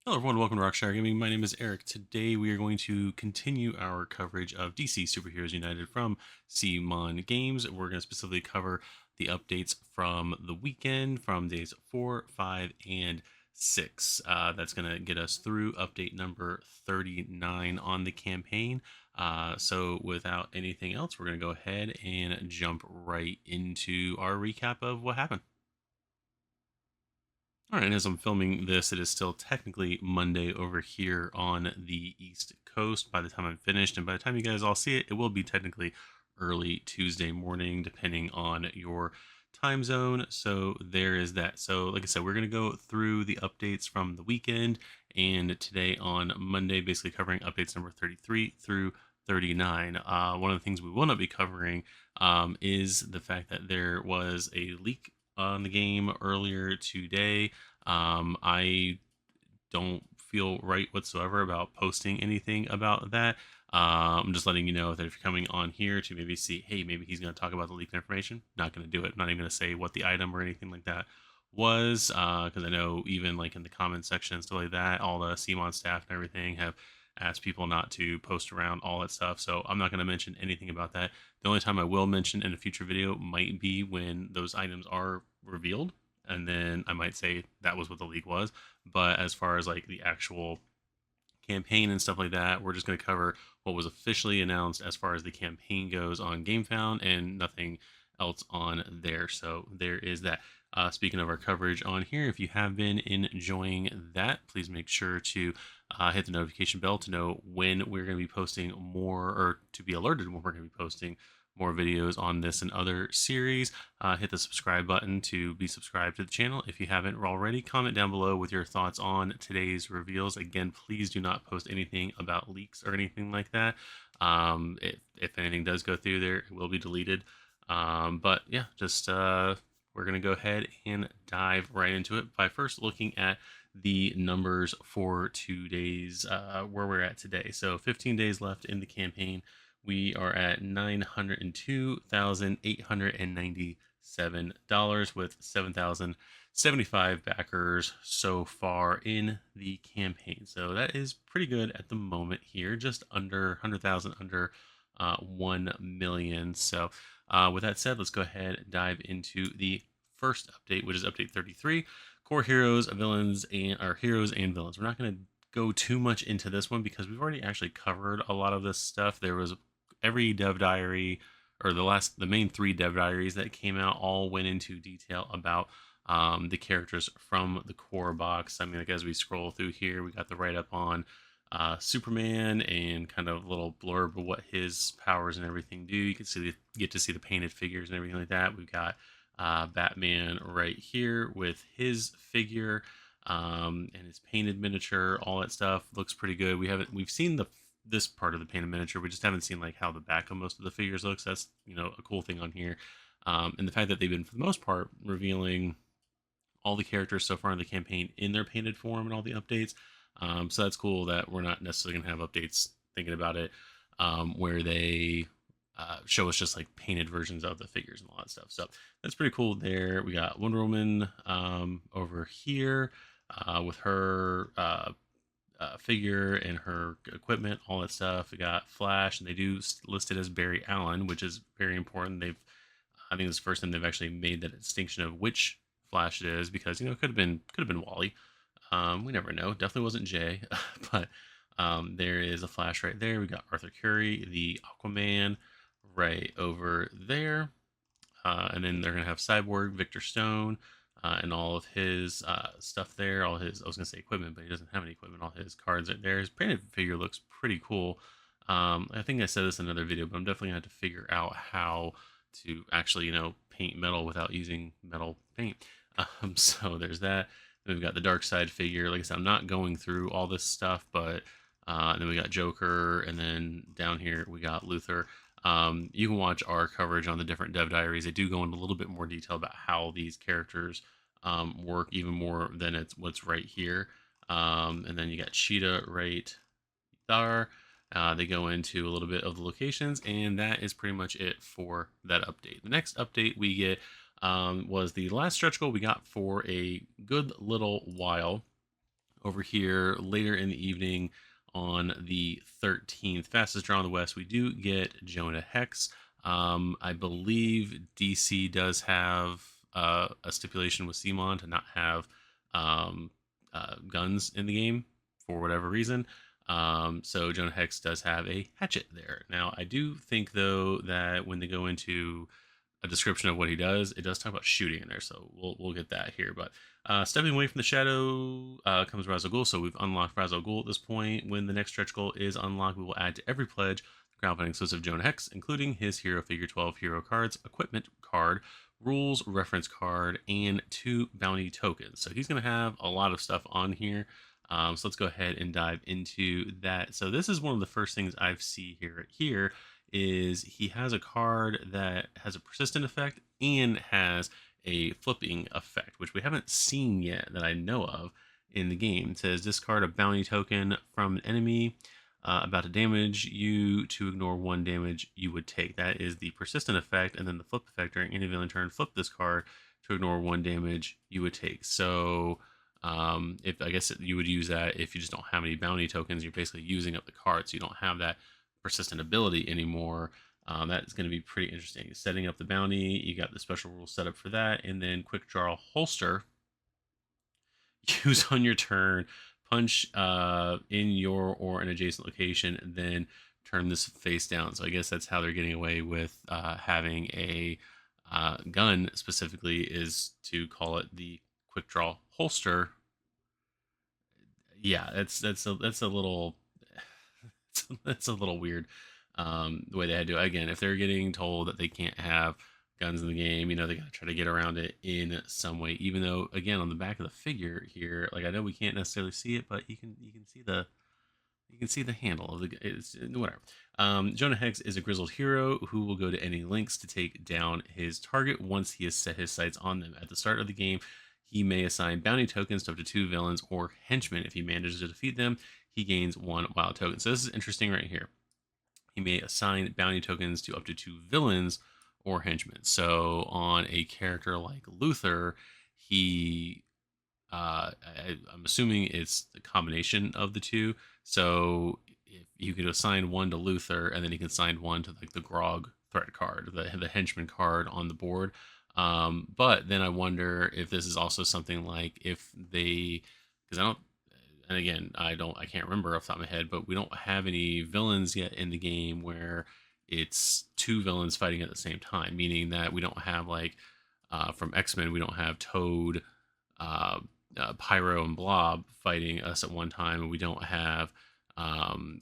Hello everyone, welcome to Rockstar Gaming. My name is Eric. Today we are going to continue our coverage of DC Superheroes United from CMON Games. We're going to specifically cover the updates from the weekend from days 4, 5, and 6. That's going to get us through update number 39 on the campaign. So without anything else, we're going to go ahead and jump right into our recap of what happened. All right, and as I'm filming this, it is still technically Monday over here on the East Coast by the time I'm finished. And by the time you guys all see it, it will be technically early Tuesday morning, depending on your time zone. So there is that. So, like I said, we're going to go through the updates from the weekend and today on Monday, basically covering updates number 33 through 39. One of the things we will not be covering is the fact that there was a leak on the game earlier today. I don't feel right whatsoever about posting anything about that. I'm just letting you know that if you're coming on here to maybe see, hey, maybe he's going to talk about the leaked information, not going to do it. I'm not even going to say what the item or anything like that was, because I know even like in the comment section and stuff like that, all the CMON staff and everything have asked people not to post around all that stuff. So I'm not going to mention anything about that. The only time I will mention in a future video might be when those items are revealed, and then I might say that was what the leak was. But as far as like the actual campaign and stuff like that, we're just going to cover what was officially announced as far as the campaign goes on Gamefound and nothing else on there. So there is that. Speaking of our coverage on here, if you have been enjoying that, please make sure to hit the notification bell to know when we're going to be posting more, or to be alerted when we're going to be posting more videos on this and other series. Hit the subscribe button to be subscribed to the channel if you haven't already. Comment down below with your thoughts on today's reveals. Again, please do not post anything about leaks or anything like that. If anything does go through there, it will be deleted. But yeah, just we're going to go ahead and dive right into it by first looking at the numbers for 2 days, where we're at today. So 15 days left in the campaign. We are at $902,897 with 7,075 backers so far in the campaign. So that is pretty good at the moment here, just under 100,000, under 1 million. So with that said, let's go ahead and dive into the first update, which is update 33, core heroes, villains, and our heroes and villains. We're not going to go too much into this one because we've already actually covered a lot of this stuff. There was every dev diary, or the main 3 dev diaries that came out, all went into detail about the characters from the core box. I mean, like as we scroll through here, we got the write up on Superman and kind of a little blurb of what his powers and everything do. You can get to see the painted figures and everything like that. We've got Batman right here with his figure and his painted miniature. All that stuff looks pretty good. We've seen this part of the painted miniature. We just haven't seen like how the back of most of the figures looks. That's a cool thing on here, and the fact that they've been, for the most part, revealing all the characters so far in the campaign in their painted form and all the updates. So that's cool that we're not necessarily going to have updates, thinking about it, where they show us just like painted versions of the figures and all that stuff. So that's pretty cool there. We got Wonder Woman over here with her figure and her equipment, all that stuff. We got Flash, and they do list it as Barry Allen, which is very important. I think it's the first time they've actually made that distinction of which Flash it is, because it could have been Wally. We never know. Definitely wasn't Jay, but there is a Flash right there. We got Arthur Curry, the Aquaman, right over there, and then they're gonna have Cyborg, Victor Stone, and all of his stuff there. All his, I was gonna say equipment, but he doesn't have any equipment. All his cards are there. His painted figure looks pretty cool. I think I said this in another video, but I'm definitely gonna have to figure out how to actually paint metal without using metal paint. So there's that. Then we've got the Dark Side figure. Like I said, I'm not going through all this stuff, but then we got Joker, and then down here we got Luthor. You can watch our coverage on the different dev diaries. They do go into a little bit more detail about how these characters work, even more than it's what's right here. And then you got Cheetah right there. They go into a little bit of the locations, and that is pretty much it for that update. The next update we get was the last stretch goal we got for a good little while Over here later in the evening on the 13th, fastest draw in the West, we do get Jonah Hex. I believe DC does have a stipulation with CMON to not have um, guns in the game for whatever reason. So Jonah Hex does have a hatchet there. Now, I do think, though, that when they go into a description of what he does, it does talk about shooting in there, so we'll get that here. But stepping away from the shadow comes Ra's al Ghul, so we've unlocked Ra's al Ghul at this point. When the next stretch goal is unlocked, we will add to every pledge the crowdfunding exclusive Jonah Hex, including his Hero Figure 12 hero cards, equipment card, rules reference card, and 2 bounty tokens. So he's going to have a lot of stuff on here. So let's go ahead and dive into that. So this is one of the first things I see here is he has a card that has a persistent effect and has a flipping effect, which we haven't seen yet that I know of in the game. It says discard a bounty token from an enemy about to damage you to ignore 1 damage you would take. That is the persistent effect, and then the flip effect during any villain turn, flip this card to ignore 1 damage you would take. So if I guess you would use that if you just don't have any bounty tokens, you're basically using up the card, so you don't have that persistent ability anymore. That is going to be pretty interesting. Setting up the bounty, you got the special rules set up for that, and then quick draw holster. Use on your turn, punch in your or an adjacent location, and then turn this face down. So I guess that's how they're getting away with having a gun specifically, is to call it the quick draw holster. Yeah, that's a little that's a little weird the way they had to do it. Again, if they're getting told that they can't have guns in the game, they gotta try to get around it in some way, even though, again, on the back of the figure here, like, I know we can't necessarily see it, but you can see the handle of the, it's whatever. Jonah Hex is a grizzled hero who will go to any lengths to take down his target once he has set his sights on them. At the start of the game, he may assign bounty tokens to up to 2 villains or henchmen. If he manages to defeat them, he gains 1 wild token. So this is interesting right here. He may assign bounty tokens to up to 2 villains or henchmen. So on a character like Luther, I'm assuming it's the combination of the two. So if you could assign 1 to Luther, and then you can assign 1 to like the Grog threat card, the henchman card on the board. But then I wonder if this is also something like if they, because I don't, and again, I can't remember off the top of my head, but we don't have any villains yet in the game where it's 2 villains fighting at the same time, meaning that we don't have, like, from X-Men, we don't have Toad, Pyro, and Blob fighting us at one time, and we don't have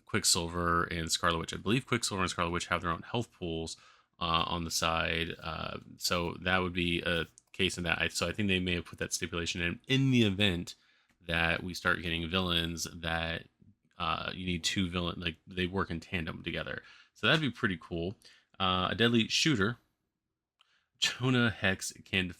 Quicksilver and Scarlet Witch. I believe Quicksilver and Scarlet Witch have their own health pools on the side, so that would be a case in that. So I think they may have put that stipulation in the event that we start getting villains that you need 2 villains, like they work in tandem together. So that'd be pretty cool. A deadly shooter, Jonah Hex can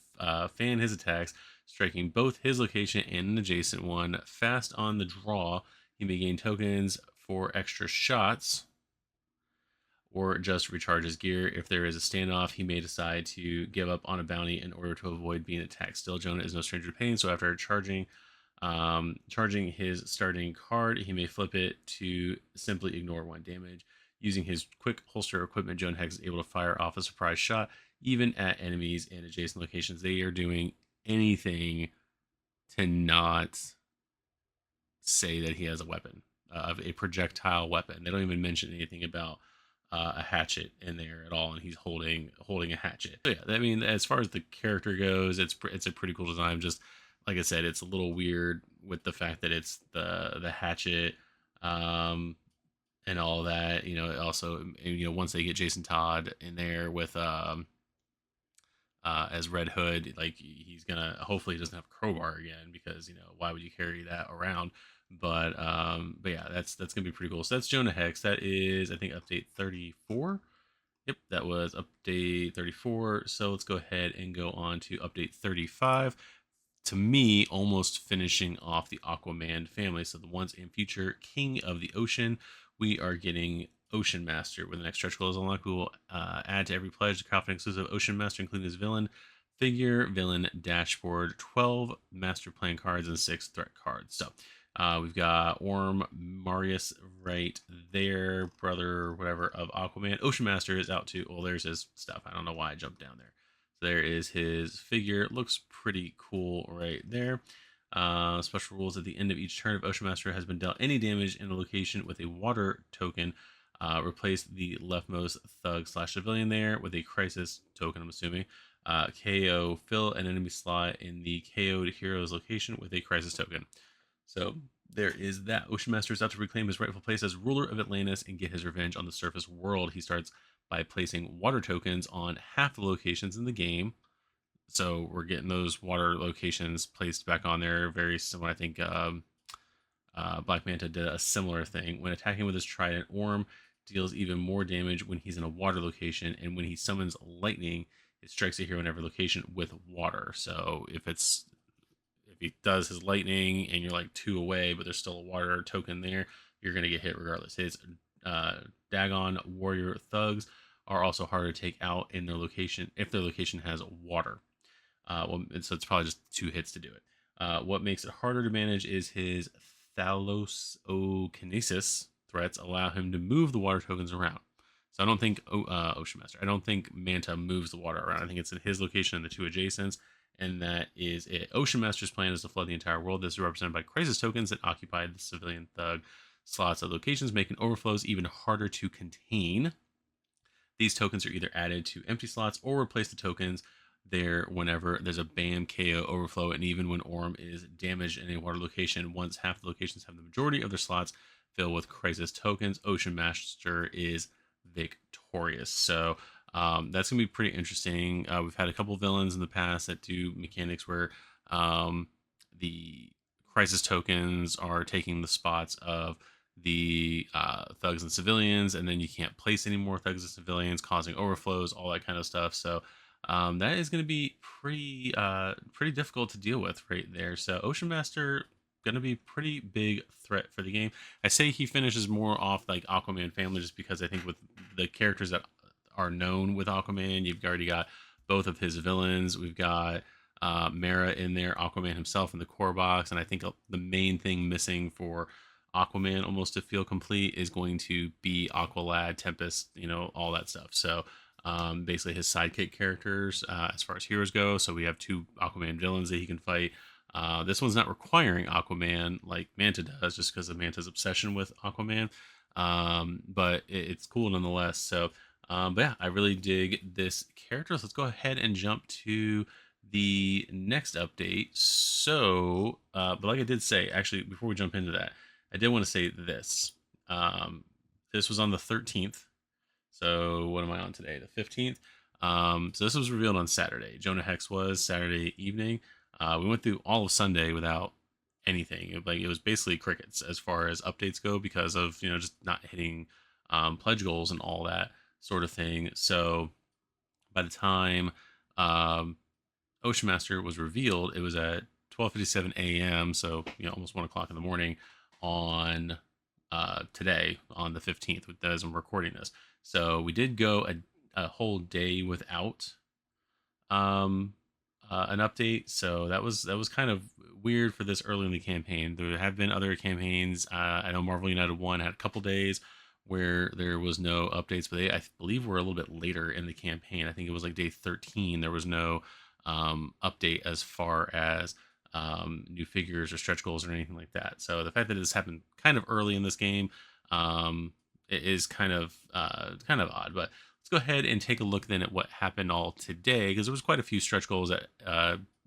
fan his attacks, striking both his location and an adjacent one. Fast on the draw, he may gain tokens for extra shots or just recharge his gear. If there is a standoff, he may decide to give up on a bounty in order to avoid being attacked. Still, Jonah is no stranger to pain, so after charging his starting card, he may flip it to simply ignore 1 damage. Using his quick holster equipment, Jonah Hex is able to fire off a surprise shot, even at enemies in adjacent locations. They are doing anything to not say that he has a weapon, of a projectile weapon. They don't even mention anything about a hatchet in there at all, and he's holding a hatchet. So yeah, I mean, as far as the character goes, it's a pretty cool design. Just like I said, it's a little weird with the fact that it's the hatchet, and all that. Also, once they get Jason Todd in there with as Red Hood, like, he's gonna, hopefully he doesn't have a crowbar again, because why would you carry that around? But yeah, that's gonna be pretty cool. So that's Jonah Hex. That is, I think, update 34. Yep, that was update 34. So let's go ahead and go on to update 35. To me, almost finishing off the Aquaman family. So the once and future King of the Ocean, we are getting Ocean Master. When the next stretch goal is unlocked, we will add to every pledge the confidence exclusive Ocean Master, including his villain figure, villain dashboard, 12 master plan cards, and 6 threat cards. So We've got Orm Marius right there, brother, whatever, of Aquaman. Ocean Master is out too. Well, there's his stuff. I don't know why I jumped down there. So there is his figure. It looks pretty cool right there. Special rules: at the end of each turn, if Ocean Master has been dealt any damage in a location with a water token, replace the leftmost thug/civilian there with a crisis token, I'm assuming. KO, fill an enemy slot in the KO'd hero's location with a crisis token. So there is that. Ocean Master is out to reclaim his rightful place as ruler of Atlantis and get his revenge on the surface world. He starts by placing water tokens on half the locations in the game. So we're getting those water locations placed back on there. Very similar. I think Black Manta did a similar thing. When attacking with his trident, Orm deals even more damage when he's in a water location, and when he summons lightning, it strikes a hero in every location with water. So if he does his lightning and you're like 2 away, but there's still a water token there, you're gonna get hit regardless. His Dagon warrior thugs are also harder to take out in their location if their location has water. So it's probably just 2 hits to do it. What makes it harder to manage is his Thalassockinesis threats allow him to move the water tokens around. So I don't think Ocean Master. I don't think Manta moves the water around. I think it's in his location and the 2 adjacents, and that is it. Ocean Master's plan is to flood the entire world. This is represented by crisis tokens that occupy the civilian thug slots at locations, making overflows even harder to contain. These tokens are either added to empty slots or replace the tokens there whenever there's a BAM KO overflow, and even when Orm is damaged in a water location. Once half the locations have the majority of their slots filled with crisis tokens, Ocean Master is victorious. So that's gonna be pretty interesting. We've had a couple villains in the past that do mechanics where the crisis tokens are taking the spots of the thugs and civilians, and then you can't place any more thugs and civilians, causing overflows, all that kind of stuff. So that is going to be pretty difficult to deal with right there. So Ocean Master going to be pretty big threat for the game. I say he finishes more off like Aquaman family, just because I think with the characters that are known with Aquaman, you've already got both of his villains. We've got Mara in there, Aquaman himself in the core box, and I think the main thing missing for Aquaman almost to feel complete is going to be Aqualad, Tempest, all that stuff. So basically his sidekick characters as far as heroes go. So we have 2 Aquaman villains that he can fight. This one's not requiring Aquaman like Manta does, just because of Manta's obsession with Aquaman. But it's cool nonetheless. So, but yeah, I really dig this character. So let's go ahead and jump to the next update. So, but like I did say, actually, before we jump into that, I did want to say this. This was on the 13th. So what am I on today? The 15th. So this was revealed on Saturday. Jonah Hex was Saturday evening. We went through all of Sunday without anything. It was basically crickets as far as updates go, because of just not hitting pledge goals and all that sort of thing. So by the time Ocean Master was revealed, it was at 12:57 a.m. So almost 1 o'clock in the morning on today on the 15th, as I'm recording this. So we did go a whole day without an update. So that was kind of weird for this early in the campaign. There have been other campaigns. I know Marvel United 1 had a couple days where there was no updates, but I believe we're a little bit later in the campaign. I think it was like day 13. There was no update as far as new figures or stretch goals or anything like that. So the fact that this happened kind of early in this game, it is kind of odd. But let's go ahead and take a look then at what happened all today, because there was quite a few stretch goals that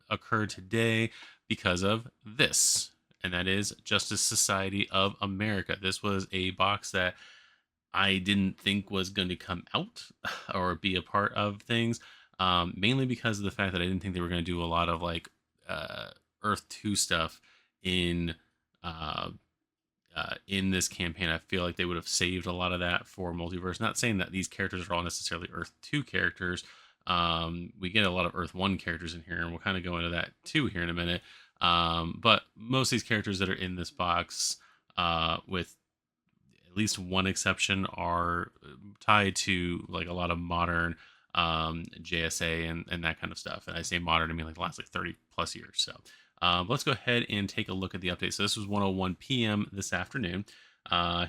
occurred today because of this, and that is Justice Society of America. This was a box that I didn't think was going to come out or be a part of things, mainly because of the fact that I didn't think they were going to do a lot of like Earth 2 stuff in this campaign. I feel like they would have saved a lot of that for multiverse. Not saying that these characters are all necessarily Earth 2 characters. We get a lot of Earth 1 characters in here, and we'll kind of go into that too here in a minute. But most of these characters that are in this box, with at least one exception, are tied to like a lot of modern JSA and that kind of stuff. And I say modern, I mean like the last like 30 plus years. So Let's go ahead and take a look at the update. So this was 1:01 p.m. this afternoon.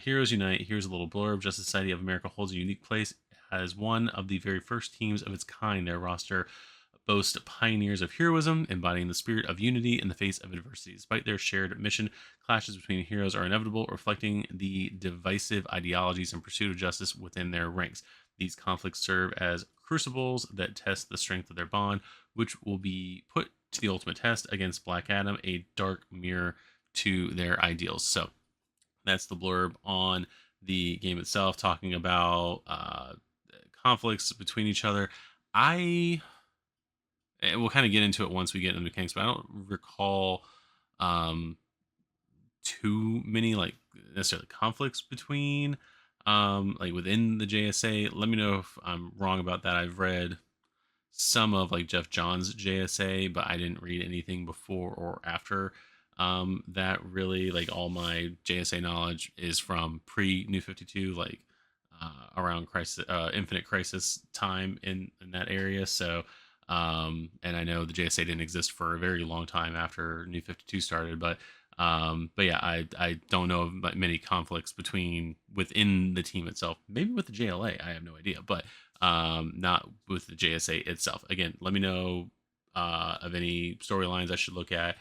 Heroes Unite. Here's a little blurb. Justice Society of America holds a unique place as one of the very first teams of its kind. Their roster boast pioneers of heroism, embodying the spirit of unity in the face of adversity. Despite their shared mission, clashes between heroes are inevitable, reflecting the divisive ideologies and pursuit of justice within their ranks. These conflicts serve as crucibles that test the strength of their bond, which will be put to the ultimate test against Black Adam, a dark mirror to their ideals. So that's the blurb on the game itself, talking about conflicts between each other. And we'll kind of get into it once we get into mechanics, but I don't recall um, too many like necessarily conflicts between like within the JSA. Let me know if I'm wrong about that. I've read some of like Jeff John's JSA, but I didn't read anything before or after that. Really, like all my JSA knowledge is from pre New 52, like around Crisis, Infinite Crisis time in that area. So and I know the JSA didn't exist for a very long time after New 52 started, but yeah, I don't know of many conflicts within the team itself. Maybe with the JLA, I have no idea, but not with the JSA itself. Again, let me know of any storylines I should look at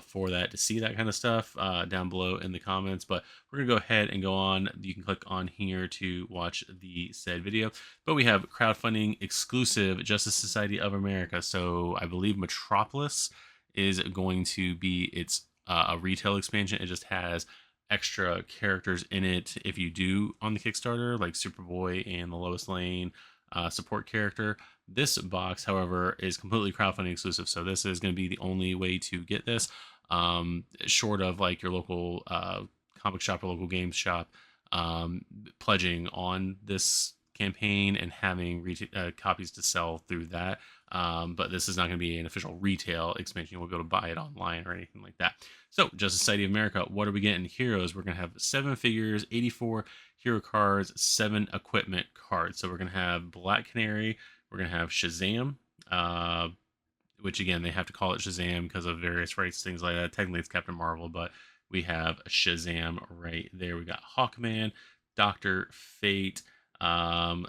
for that to see that kind of stuff down below in the comments. But we're gonna go ahead and go on. You can click on here to watch the said video. But we have crowdfunding exclusive Justice Society of America. So I believe Metropolis is going to be its a retail expansion. It just has extra characters in it if you do on the Kickstarter, like Superboy and the Lois Lane support character. This box, however, is completely crowdfunding exclusive, so this is going to be the only way to get this, short of like your local comic shop or local games shop pledging on this campaign and having copies to sell through that. But this is not going to be an official retail expansion. You won't be able to buy it online or anything like that. So, Justice Society of America, what are we getting? Heroes. We're going to have 7 figures, 84 hero cards, 7 equipment cards. So, we're going to have Black Canary. We're going to have Shazam, which again, they have to call it Shazam because of various rights, things like that. Technically, it's Captain Marvel, but we have Shazam right there. We got Hawkman, Dr. Fate,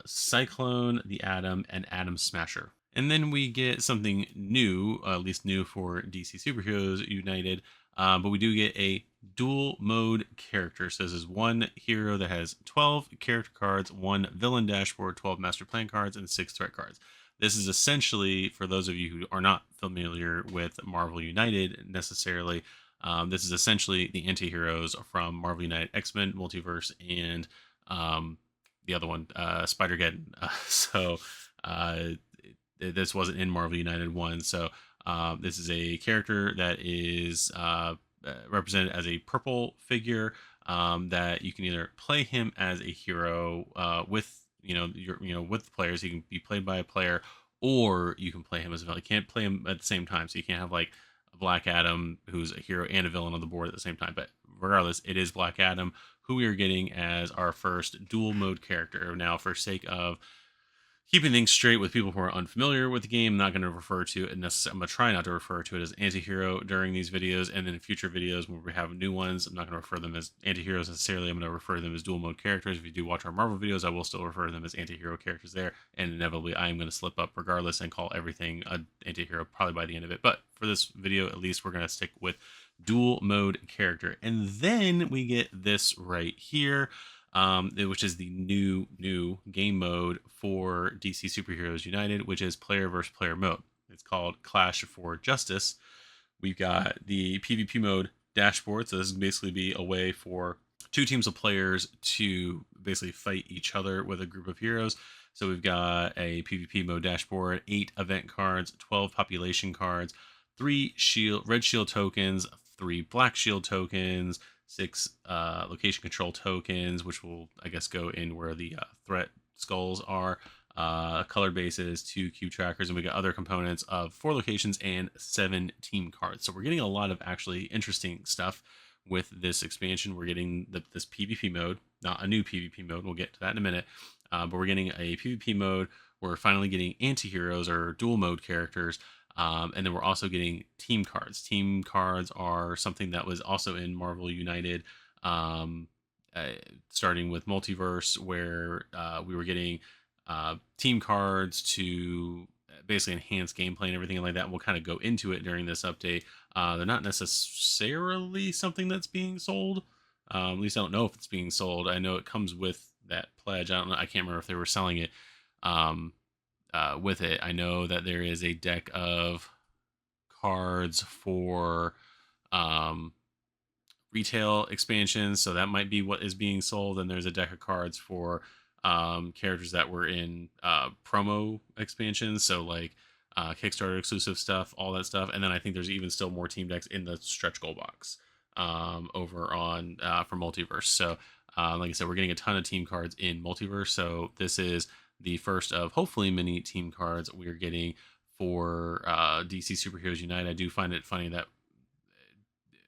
Cyclone, the Atom, and Atom Smasher. And then we get something new, at least new for DC Superheroes United, but we do get a dual mode character. So this is one hero that has 12 character cards, 1 villain dashboard, 12 master plan cards, and 6 threat cards. This is essentially, for those of you who are not familiar with Marvel United necessarily, this is essentially the anti-heroes from Marvel United, X-Men, Multiverse, and the other one, Spider-Geddon. So this wasn't in Marvel United 1. So this is a character that is represented as a purple figure that you can either play him as a hero with with the players. He can be played by a player, or you can play him as a villain. You can't play him at the same time, so you can't have like a Black Adam who's a hero and a villain on the board at the same time. But regardless, it is Black Adam who we are getting as our first dual mode character. Now, for sake of keeping things straight with people who are unfamiliar with the game, I'm not going to refer to it necessarily. I'm going to try not to refer to it as anti-hero during these videos, and then in future videos when we have new ones, I'm not going to refer them as anti-heroes necessarily. I'm going to refer to them as dual mode characters. If you do watch our Marvel videos, I will still refer to them as anti-hero characters there, and inevitably I am going to slip up regardless and call everything an anti-hero probably by the end of it. But for this video, at least, we're going to stick with dual mode character. And then we get this right here, which is the new game mode for DC Superheroes United, which is player versus player mode. It's called Clash for Justice. We've got the PvP mode dashboard. So this is basically be a way for 2 teams of players to basically fight each other with a group of heroes. So we've got a PvP mode dashboard, 8 event cards, 12 population cards, 3 red shield tokens, 3 black shield tokens, 6 location control tokens, which will, I guess, go in where the threat skulls are, color bases, 2 cube trackers, and we got other components of 4 locations and 7 team cards. So we're getting a lot of actually interesting stuff with this expansion. We're getting this PvP mode, not a new PvP mode. We'll get to that in a minute. But we're getting a PvP mode. We're finally getting anti-heroes or dual mode characters. And then we're also getting team cards. Team cards are something that was also in Marvel United, um, uh, starting with Multiverse, where we were getting team cards to basically enhance gameplay and everything like that. We'll kind of go into it during this update. They're not necessarily something that's being sold. At least I don't know if it's being sold. I know it comes with that pledge. I don't know. I can't remember if they were selling it. Um, with it, I know that there is a deck of cards for um, retail expansions, so that might be what is being sold. And there's a deck of cards for characters that were in promo expansions, so like Kickstarter exclusive stuff, all that stuff. And then I think there's even still more team decks in the stretch goal box over on for Multiverse. So like I said, we're getting a ton of team cards in Multiverse. So this is the first of hopefully many team cards we're getting for DC Superheroes Unite. I do find it funny that,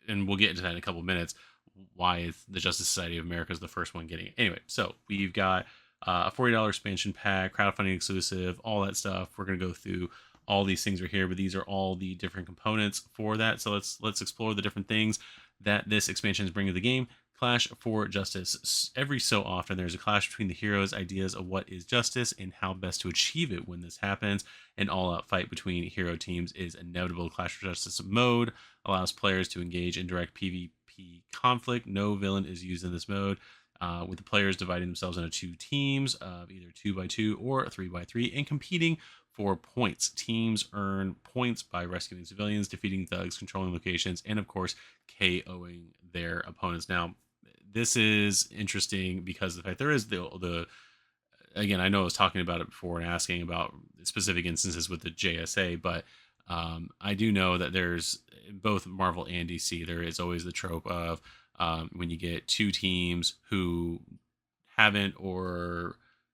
and we'll get into that in a couple of minutes, why is the Justice Society of America is the first one getting it. Anyway, so we've got a $40 expansion pack, crowdfunding exclusive, all that stuff. We're going to go through all these things right here, but these are all the different components for that. So let's explore the different things that this expansion is bringing to the game. Clash for justice. Every so often, there's a clash between the heroes' ideas of what is justice and how best to achieve it. When this happens, an all-out fight between hero teams is inevitable. Clash for justice mode allows players to engage in direct PvP conflict. No villain is used in this mode, with the players dividing themselves into two teams of either 2x2 or 3x3 and competing for points. Teams earn points by rescuing civilians, defeating thugs, controlling locations, and of course, KOing their opponents. Now, this is interesting because the fact there is the again, I know I was talking about it before and asking about specific instances with the JSA, but I do know that there's both Marvel and DC. There is always the trope of when you get two teams who haven't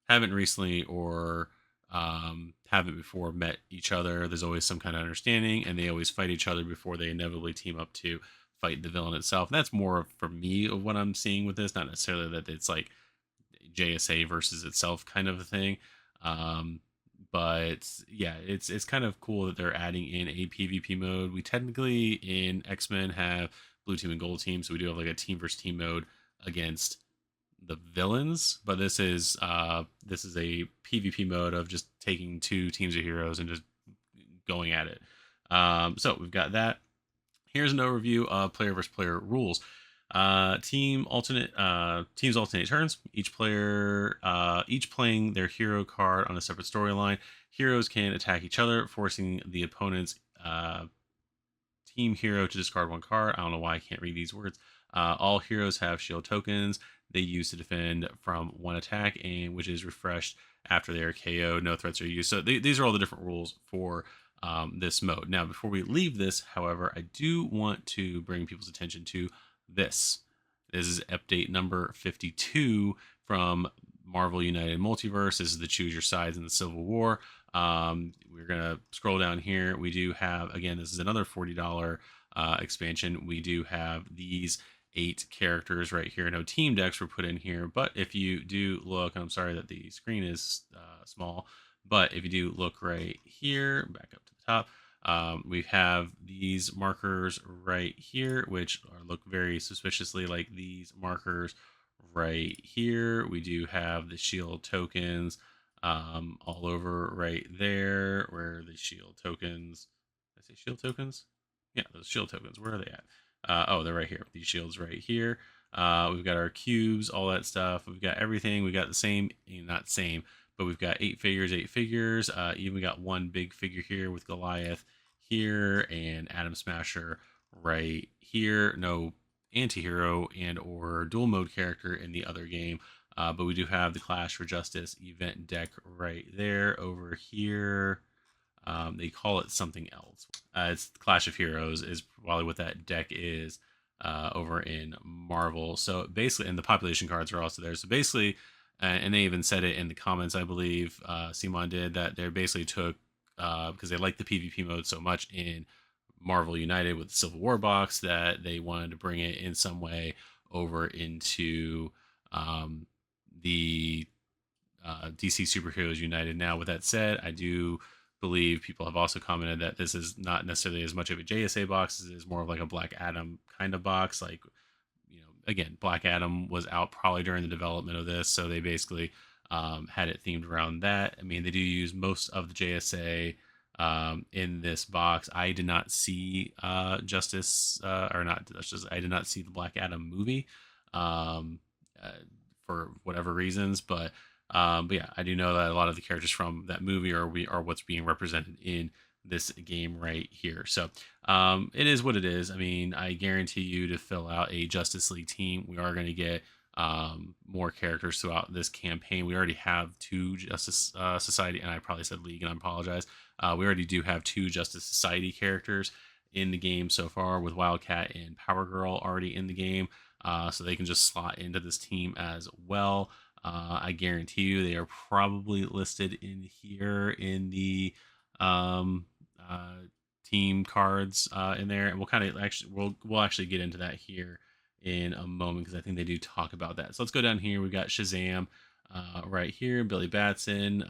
recently or haven't before met each other. There's always some kind of understanding, and they always fight each other before they inevitably team up to fight the villain itself. And that's more for me of what I'm seeing with this, not necessarily that it's like JSA versus itself kind of a thing. Um, but yeah, it's kind of cool that they're adding in a PvP mode. We technically in X-Men have blue team and gold team, so we do have like a team versus team mode against the villains, but this is a PvP mode of just taking two teams of heroes and just going at it. So we've got that. Here's an overview of player versus player rules. Teams alternate turns. Each playing their hero card on a separate storyline. Heroes can attack each other, forcing the opponent's team hero to discard one card. I don't know why I can't read these words. All heroes have shield tokens they use to defend from one attack, and which is refreshed after they are KO. No threats are used. So these are all the different rules for this mode. Now, before we leave this, however, I do want to bring people's attention to this. This is update number 52 from Marvel United Multiverse. This is the Choose Your Sides in the Civil War. We're going to scroll down here. We do have, again, this is another $40 expansion. We do have these 8 characters right here. No team decks were put in here, but if you do look, I'm sorry that the screen is small, but if you do look right here, back up to the top, we have these markers right here, which look very suspiciously like these markers right here. We do have the shield tokens all over right there. Where are the shield tokens? Did I say shield tokens? Yeah, those shield tokens. Where are they at? Oh, they're right here. These shields right here. We've got our cubes, all that stuff. We've got everything. We got the same, not same, but we've got 8 figures, 8 figures. Even we got one big figure here with Goliath here and Atom Smasher right here. No anti-hero and or dual mode character in the other game. But we do have the Clash for Justice event deck right there. Over here, they call it something else. It's Clash of Heroes is probably what that deck is over in Marvel. So basically, and the population cards are also there. So basically, and they even said it in the comments, I believe CMON did, that they basically took, because they like the PvP mode so much in Marvel United with the Civil War box, that they wanted to bring it in some way over into the DC Superheroes United. Now, with that said, I do believe people have also commented that this is not necessarily as much of a JSA box as it is more of like a Black Adam kind of box. Like, again, Black Adam was out probably during the development of this, so they basically had it themed around that. I mean, they do use most of the JSA in this box. I did not see Justice or not Justice. I did not see the Black Adam movie um, uh, for whatever reasons, but yeah, I do know that a lot of the characters from that movie are what's being represented in this game right here. So it is what it is. I mean, I guarantee you to fill out a Justice League team, we are going to get more characters throughout this campaign. We already have two Justice Society, and I probably said League, and I apologize. We already do have two Justice Society characters in the game so far, with Wildcat and Power Girl already in the game, so they can just slot into this team as well. I guarantee you they are probably listed in here in the um, uh, team cards in there, and we'll kind of actually we'll actually get into that here in a moment because I think they do talk about that. So let's go down here. We've got Shazam right here, Billy Batson.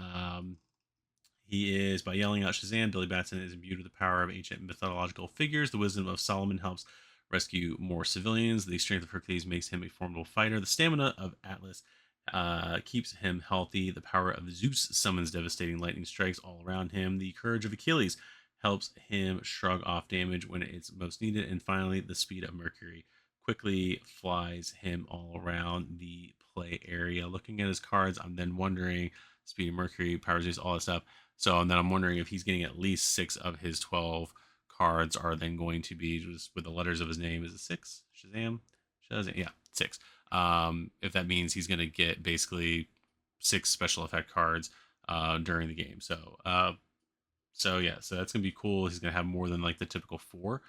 He is, by yelling out Shazam, Billy Batson is imbued with the power of ancient mythological figures. The wisdom of Solomon helps rescue more civilians. The strength of Hercules makes him a formidable fighter. The stamina of Atlas keeps him healthy. The power of Zeus summons devastating lightning strikes all around him. The courage of Achilles helps him shrug off damage when it's most needed. And finally, the speed of Mercury quickly flies him all around the play area. Looking at his cards, I'm then wondering speed of Mercury, power Zeus, all that stuff. So, and then I'm wondering if he's getting at least 6 of his 12 cards are then going to be just with the letters of his name. Is it 6? Shazam? Shazam? Yeah, 6. If that means he's going to get basically 6 special effect cards during the game. So yeah, so that's going to be cool. He's going to have more than like the typical 4.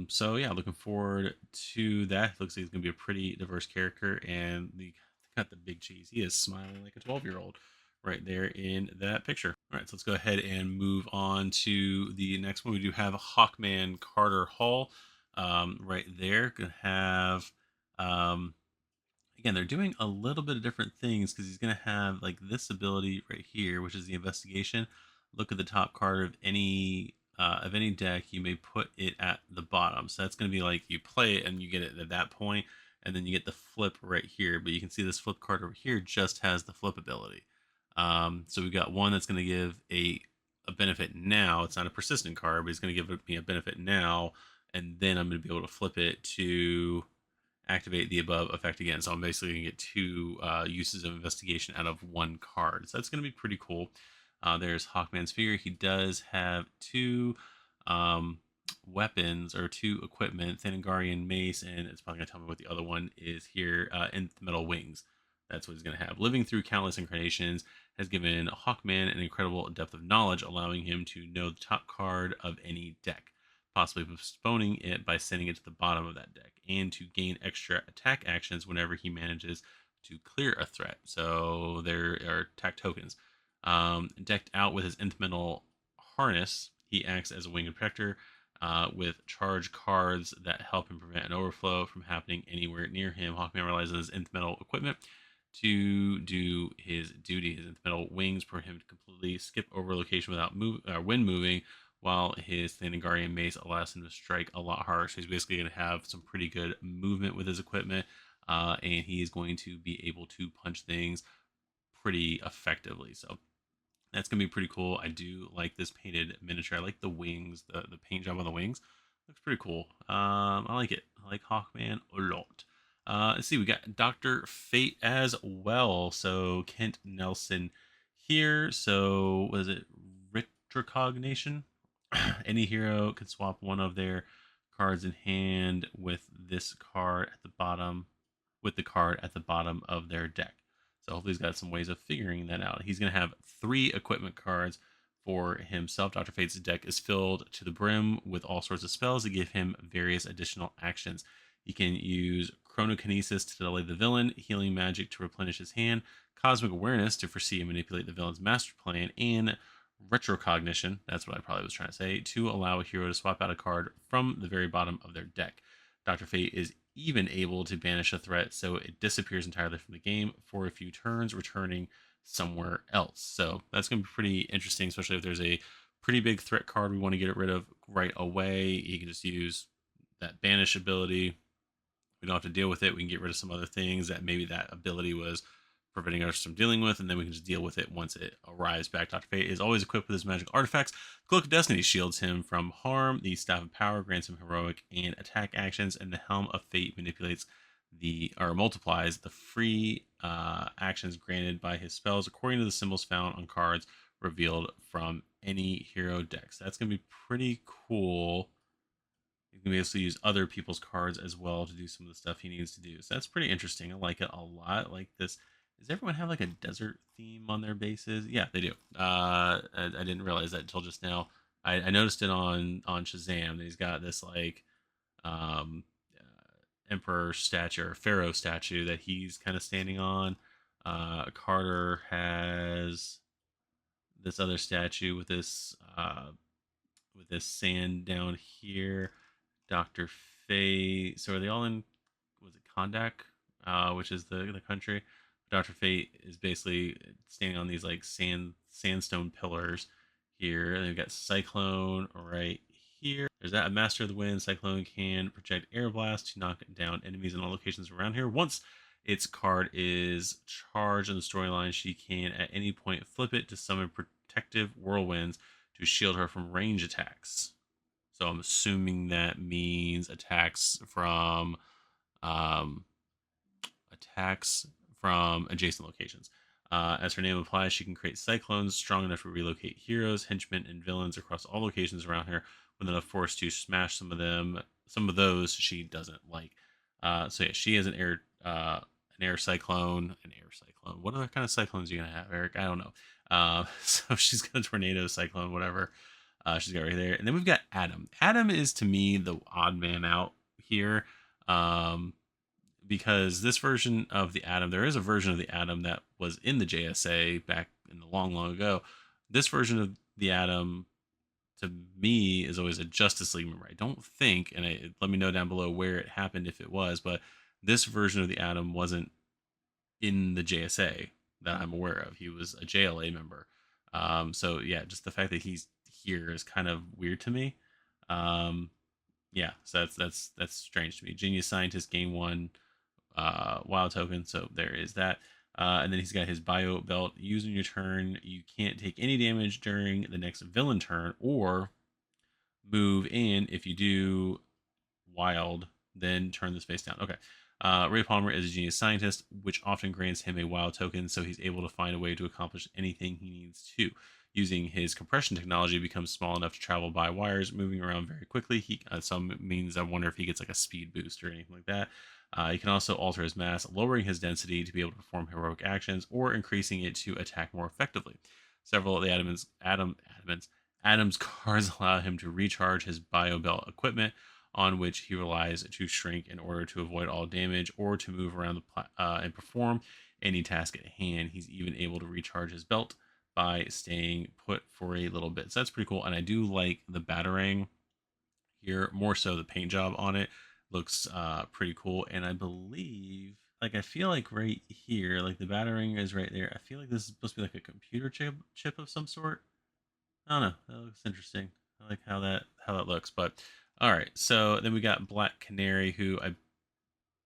So yeah, looking forward to that. Looks like he's going to be a pretty diverse character, and got the big cheese. He is smiling like a 12-year-old right there in that picture. All right, so let's go ahead and move on to the next one. We do have Hawkman Carter Hall right there. Gonna have again, they're doing a little bit of different things because he's gonna have like this ability right here, which is the investigation. Look at the top card of any deck. You may put it at the bottom. So that's gonna be like you play it and you get it at that point, and then you get the flip right here. But you can see this flip card over here just has the flip ability. So we've got one that's going to give a benefit now. It's not a persistent card, but it's going to give me a benefit now, and then I'm going to be able to flip it to activate the above effect again. So I'm basically going to get 2 uses of investigation out of 1 card. So that's going to be pretty cool. There's Hawkman's figure. He does have 2 weapons or 2 equipment, Thanagarian mace, and it's probably going to tell me what the other one is here, nth metal wings. That's what he's going to have. Living through countless incarnations has given Hawkman an incredible depth of knowledge, allowing him to know the top card of any deck, possibly postponing it by sending it to the bottom of that deck, and to gain extra attack actions whenever he manages to clear a threat. So there are attack tokens. Decked out with his nth metal harness, he acts as a winged protector with charge cards that help him prevent an overflow from happening anywhere near him. Hawkman relies on his nth metal equipment to do his duty. His nth metal wings permit him to completely skip over location without wind moving, while his Thanagarian mace allows him to strike a lot harder. So he's basically going to have some pretty good movement with his equipment, and he is going to be able to punch things pretty effectively. So that's going to be pretty cool. I do like this painted miniature. I like the wings, the paint job on the wings. Looks pretty cool. I like it. I like Hawkman a lot. Let's see, we got Dr. Fate as well. So Kent Nelson here. So was it Retrocognition? Any hero can swap one of their cards in hand with this card at the bottom, with the card at the bottom of their deck. So hopefully he's got some ways of figuring that out. He's going to have 3 equipment cards for himself. Dr. Fate's deck is filled to the brim with all sorts of spells that give him various additional actions. He can use Chronokinesis to delay the villain, Healing Magic to replenish his hand, Cosmic Awareness to foresee and manipulate the villain's master plan, and Retrocognition, that's what I probably was trying to say, to allow a hero to swap out a card from the very bottom of their deck. Dr. Fate is even able to banish a threat so it disappears entirely from the game for a few turns, returning somewhere else. So that's going to be pretty interesting, especially if there's a pretty big threat card we want to get rid of right away. You can just use that banish ability. We don't have to deal with it. We can get rid of some other things that maybe that ability was preventing us from dealing with, and then we can just deal with it once it arrives back. Dr. Fate is always equipped with his magical artifacts. Cloak of Destiny shields him from harm. The Staff of Power grants him heroic and attack actions, and the Helm of Fate manipulates or multiplies the free actions granted by his spells according to the symbols found on cards revealed from any hero deck. So that's going to be pretty cool. You can basically use other people's cards as well to do some of the stuff he needs to do. So that's pretty interesting. I like it a lot. Like this. Does everyone have like a desert theme on their bases? Yeah, they do. I didn't realize that until just now. I noticed it on Shazam. He's got this like um, emperor statue or pharaoh statue that he's kind of standing on. Carter has this other statue with this sand down here. Dr. Fate. So are they all in? Was it Kondak, which is the country? Dr. Fate is basically standing on these like sandstone pillars here. And they've got Cyclone right here. There's that. A Master of the Wind. Cyclone can project air blast to knock down enemies in all locations around here. Once its card is charged in the storyline, she can at any point flip it to summon protective whirlwinds to shield her from range attacks. So I'm assuming that means um, attacks from adjacent locations. As her name implies, she can create cyclones strong enough to relocate heroes, henchmen, and villains across all locations around her with enough force to smash some of them. Some of those she doesn't like. So yeah, she is an air cyclone. What other kind of cyclones are you gonna have, Eric? I don't know. So she's got a tornado cyclone, whatever. She's got right there. And then we've got Adam. Adam is to me the odd man out here. Because this version of the Atom, there is a version of the Atom that was in the JSA back in the long ago. This version of the Atom, to me, is always a Justice League member. I don't think, and let me know down below where it happened if it was, but this version of the Atom wasn't in the JSA that I'm aware of. He was a JLA member. So yeah, just the fact that he's here is kind of weird to me. Yeah, so that's strange to me. Genius Scientist gain 1 wild token, so there is that. And then he's got his bio belt. Using your turn, you can't take any damage during the next villain turn or move in. If you do wild, then turn this face down. Okay. Ray Palmer is a genius scientist, which often grants him a wild token, so he's able to find a way to accomplish anything he needs to. Using his compression technology, becomes small enough to travel by wires, moving around very quickly. Some means I wonder if he gets like a speed boost or anything like that. He can also alter his mass, lowering his density to be able to perform heroic actions or increasing it to attack more effectively. Several of the Adam's cards allow him to recharge his bio belt equipment, on which he relies to shrink in order to avoid all damage or to move around and perform any task at hand. He's even able to recharge his belt by staying put for a little bit. So that's pretty cool. And I do like the batarang here, more so the paint job on it looks pretty cool. And I believe, like, I feel like right here, like the batarang is right there. I feel like this is supposed to be like a computer chip of some sort. I don't know. That looks interesting. I like how that looks. But all right, so then we got Black Canary, who I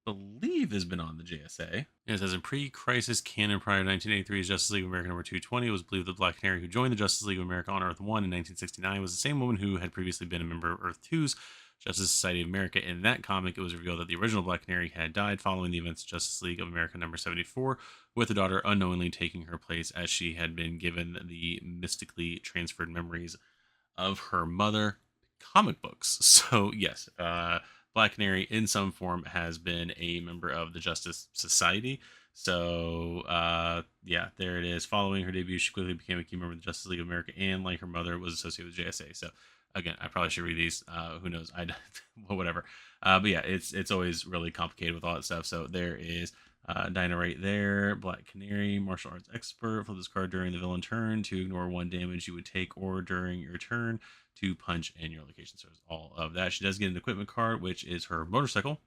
believe has been on the JSA. It says in pre-crisis canon prior to 1983's Justice League of America number 220, it was believed that Black Canary, who joined the Justice League of America on Earth 1 in 1969, was the same woman who had previously been a member of Earth 2's Justice Society of America. In that comic, it was revealed that the original Black Canary had died following the events of Justice League of America number 74, with the daughter unknowingly taking her place as she had been given the mystically transferred memories of her mother. Comic books. So yes, Black Canary in some form has been a member of the Justice Society. So yeah, there it is. Following her debut, she quickly became a key member of the Justice League of America, and like her mother, was associated with JSA. So again, I probably should read these. Who knows? Well, whatever. But yeah, it's always really complicated with all that stuff. So there is Dinah right there. Black Canary, martial arts expert. Flip this card during the villain turn to ignore 1 damage you would take, or during your turn to punch in your location. So all of that. She does get an equipment card, which is her motorcycle.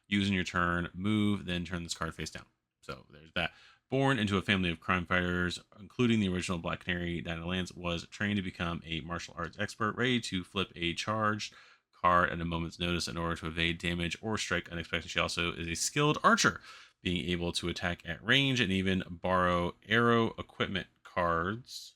Using your turn, move, then turn this card face down. So there's that. Born into a family of crime fighters, including the original Black Canary, Diana Lance was trained to become a martial arts expert, ready to flip a charged card at a moment's notice in order to evade damage or strike unexpected. She also is a skilled archer, being able to attack at range and even borrow arrow equipment cards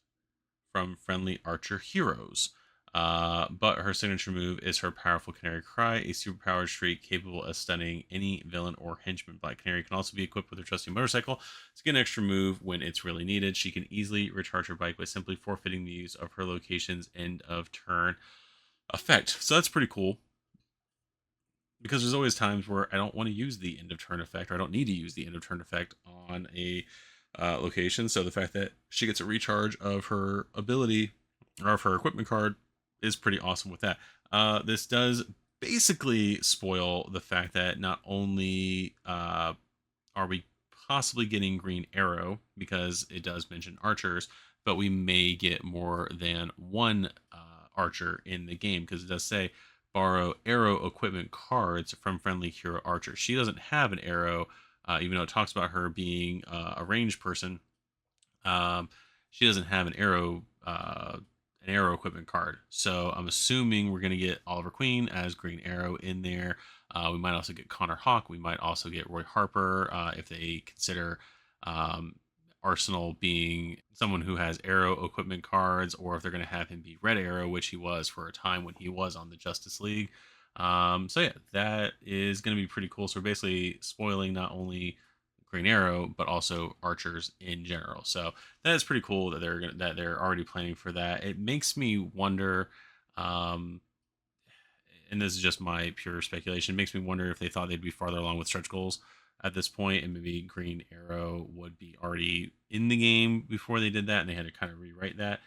from friendly archer heroes. But her signature move is her powerful Canary Cry, a superpowered streak capable of stunning any villain or henchman. Black Canary can also be equipped with her trusty motorcycle to get an extra move when it's really needed. She can easily recharge her bike by simply forfeiting the use of her location's end of turn effect. So that's pretty cool, because there's always times where I don't want to use the end of turn effect, or I don't need to use the end of turn effect on a location. So the fact that she gets a recharge of her ability or of her equipment card is pretty awesome with that. This does basically spoil the fact that not only are we possibly getting Green Arrow, because it does mention archers, but we may get more than one archer in the game, because it does say borrow arrow equipment cards from friendly hero archers. She doesn't have an arrow, even though it talks about her being a ranged person. Um, she doesn't have an arrow equipment card. So I'm assuming we're going to get Oliver Queen as Green Arrow in there. We might also get Connor Hawk. We might also get Roy Harper if they consider um, Arsenal being someone who has arrow equipment cards, or if they're going to have him be Red Arrow, which he was for a time when he was on the Justice League. So yeah, that is going to be pretty cool. So we're basically spoiling not only Green Arrow, but also archers in general. So that is pretty cool that they're already planning for that. It makes me wonder, um, and this is just my pure speculation. It makes me wonder if they thought they'd be farther along with stretch goals at this point, and maybe Green Arrow would be already in the game before they did that, and they had to kind of rewrite that.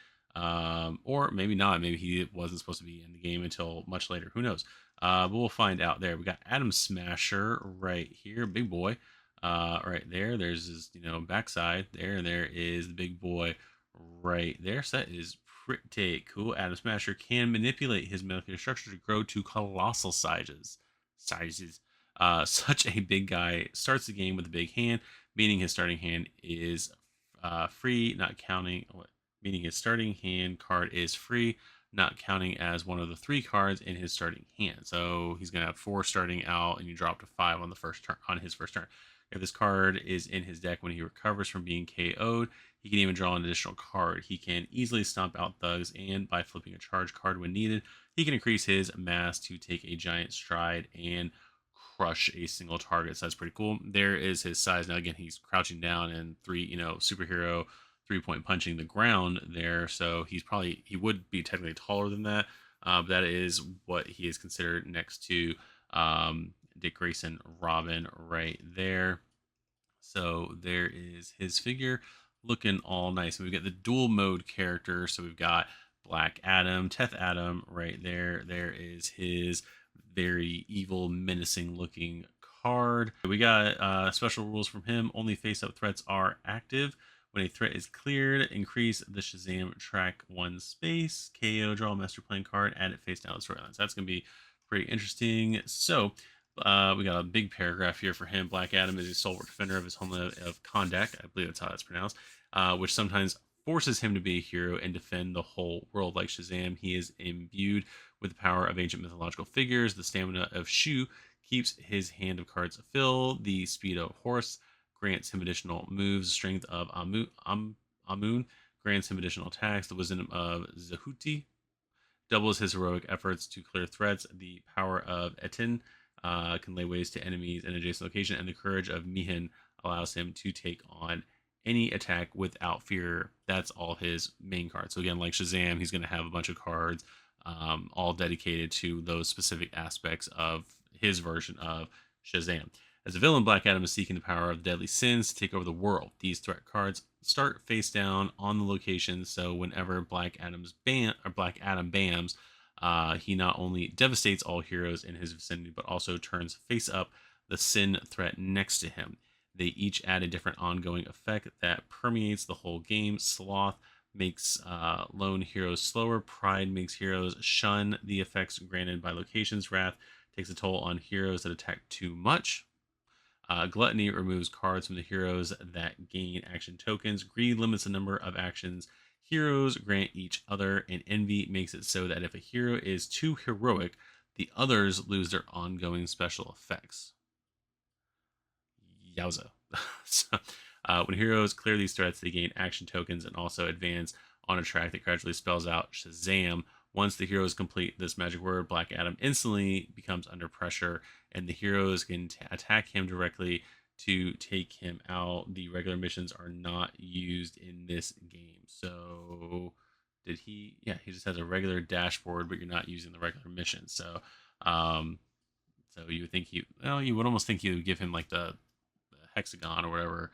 Or maybe not. Maybe he wasn't supposed to be in the game until much later. Who knows? But we'll find out there. We got Adam Smasher right here, big boy. Right there. There's his, backside there. There is the big boy right there. So that is pretty cool. Adam Smasher can manipulate his molecular structure to grow to colossal sizes. Such a big guy starts the game with a big hand, meaning his starting hand is free, not counting. Meaning his starting hand card is free, not counting as one of the 3 cards in his starting hand. So he's gonna have 4 starting out, and you drop to 5 on the first turn on his first turn. If this card is in his deck when he recovers from being KO'd, he can even draw an additional card. He can easily stomp out thugs, and by flipping a charge card when needed, he can increase his mass to take a giant stride and crush a single target. So that's pretty cool. There is his size. Now again, he's crouching down and superhero 3-point punching the ground there. So he would be technically taller than that. But that is what he is considered next to Dick Grayson Robin right there. So there is his figure looking all nice. And we've got the dual mode character. So we've got Black Adam, Teth Adam right there. There is his very evil, menacing looking card. We got special rules from him. Only face up threats are active. When a threat is cleared, increase the Shazam track 1 space. KO, draw a master plan card, add it face down the storyline. So that's going to be pretty interesting. So we got a big paragraph here for him. Black Adam is a stalwart defender of his homeland of Kondak, I believe that's how that's pronounced, which sometimes forces him to be a hero and defend the whole world. Like Shazam, he is imbued with the power of ancient mythological figures. The stamina of Shu keeps his hand of cards filled. The speed of Horse grants him additional moves. The strength of Amun grants him additional attacks. The wisdom of Zehuti doubles his heroic efforts to clear threats. The power of Etin can lay waste to enemies in adjacent location, and the courage of Mihin allows him to take on any attack without fear. That's all his main cards. So again, like Shazam, he's going to have a bunch of cards all dedicated to those specific aspects of his version of Shazam. As a villain, Black Adam is seeking the power of deadly sins to take over the world. These threat cards start face down on the location, so whenever Black Adam bams, he not only devastates all heroes in his vicinity, but also turns face up the sin threat next to him. They each add a different ongoing effect that permeates the whole game. Sloth makes lone heroes slower. Pride makes heroes shun the effects granted by locations. Wrath takes a toll on heroes that attack too much. Gluttony removes cards from the heroes that gain action tokens. Greed limits the number of actions heroes grant each other, and Envy makes it so that if a hero is too heroic, the others lose their ongoing special effects. Yowza. so, when heroes clear these threats, they gain action tokens and also advance on a track that gradually spells out Shazam. Once the heroes complete this magic word, Black Adam instantly becomes under pressure, and the heroes can attack him directly to take him out. The regular missions are not used in this game. So, did he? Yeah, he just has a regular dashboard, but you're not using the regular mission. Um, so you would think you would almost think you would give him like the hexagon or whatever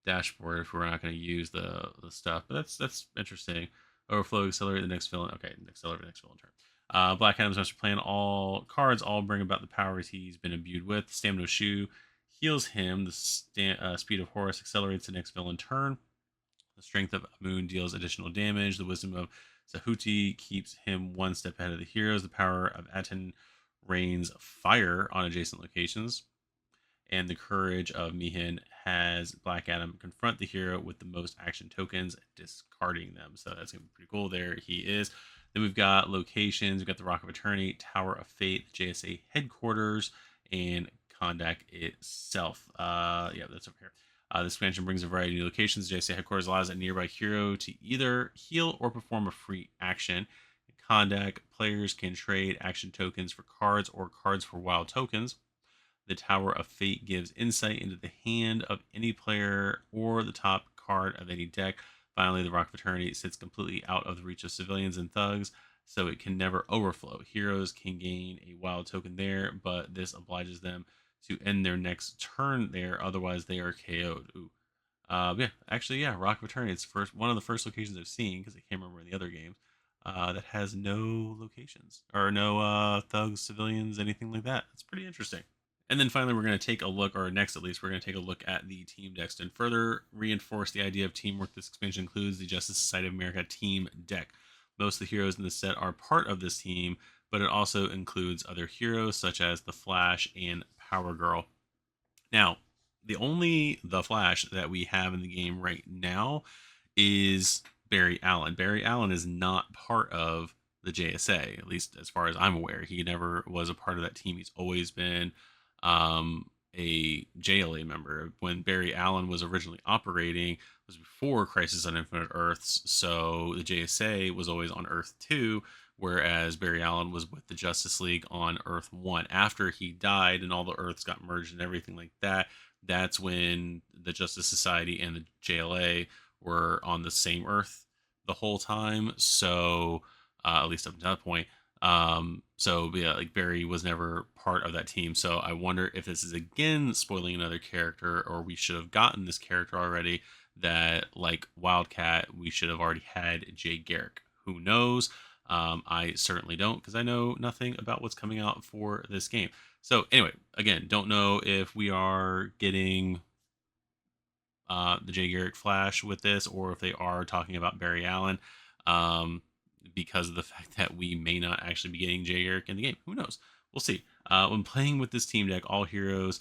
dashboard if we're not going to use the stuff. But that's interesting. Overflow, accelerate the next villain. Okay, accelerate the next villain turn. Black Adam's master plan. All cards all bring about the powers he's been imbued with. Stamina Shoe heals him. The speed of Horus accelerates the next villain turn. The strength of Moon deals additional damage. The wisdom of Sahuti keeps him one step ahead of the heroes. The power of Aten rains fire on adjacent locations. And the courage of Mihin has Black Adam confront the hero with the most action tokens, discarding them. So that's going to be pretty cool. There he is. Then we've got locations. We've got the Rock of Eternity, Tower of Fate, JSA headquarters, and Kondak itself. Yeah, that's over here. This expansion brings a variety of new locations. JSA headquarters allows a nearby hero to either heal or perform a free action. In Kondak, players can trade action tokens for cards or cards for wild tokens. The Tower of Fate gives insight into the hand of any player or the top card of any deck. Finally, the Rock of Eternity sits completely out of the reach of civilians and thugs, so it can never overflow. Heroes can gain a wild token there, but this obliges them to end their next turn there, otherwise they are KO'd. Ooh. Yeah, actually, yeah, Rock of Eternity. It's one of the first locations I've seen because I can't remember in the other games. That has no locations or no thugs, civilians, anything like that. It's pretty interesting. And then finally, we're going to take a look, or next at least, we're going to take a look at the team decks and further reinforce the idea of teamwork. This expansion includes the Justice Society of America Team Deck. Most of the heroes in the set are part of this team, but it also includes other heroes such as the Flash and Power Girl. Now, the Flash that we have in the game right now is Barry Allen. Barry Allen is not part of the JSA, at least as far as I'm aware. He never was a part of that team. He's always been a JLA member. When Barry Allen was originally operating, was before Crisis on Infinite Earths, so the JSA was always on Earth 2, whereas Barry Allen was with the Justice League on Earth 1. After he died and all the Earths got merged and everything like that, that's when the Justice Society and the JLA were on the same Earth the whole time. So, at least up to that point. So yeah, like Barry was never part of that team. So I wonder if this is again spoiling another character, or we should have gotten this character already. That like Wildcat, we should have already had Jay Garrick. Who knows? I certainly don't, because I know nothing about what's coming out for this game. So anyway, again, don't know if we are getting the Jay Garrick Flash with this, or if they are talking about Barry Allen. Because of the fact that we may not actually be getting Jay Garrick in the game. Who knows? We'll see. When playing with this team deck, all heroes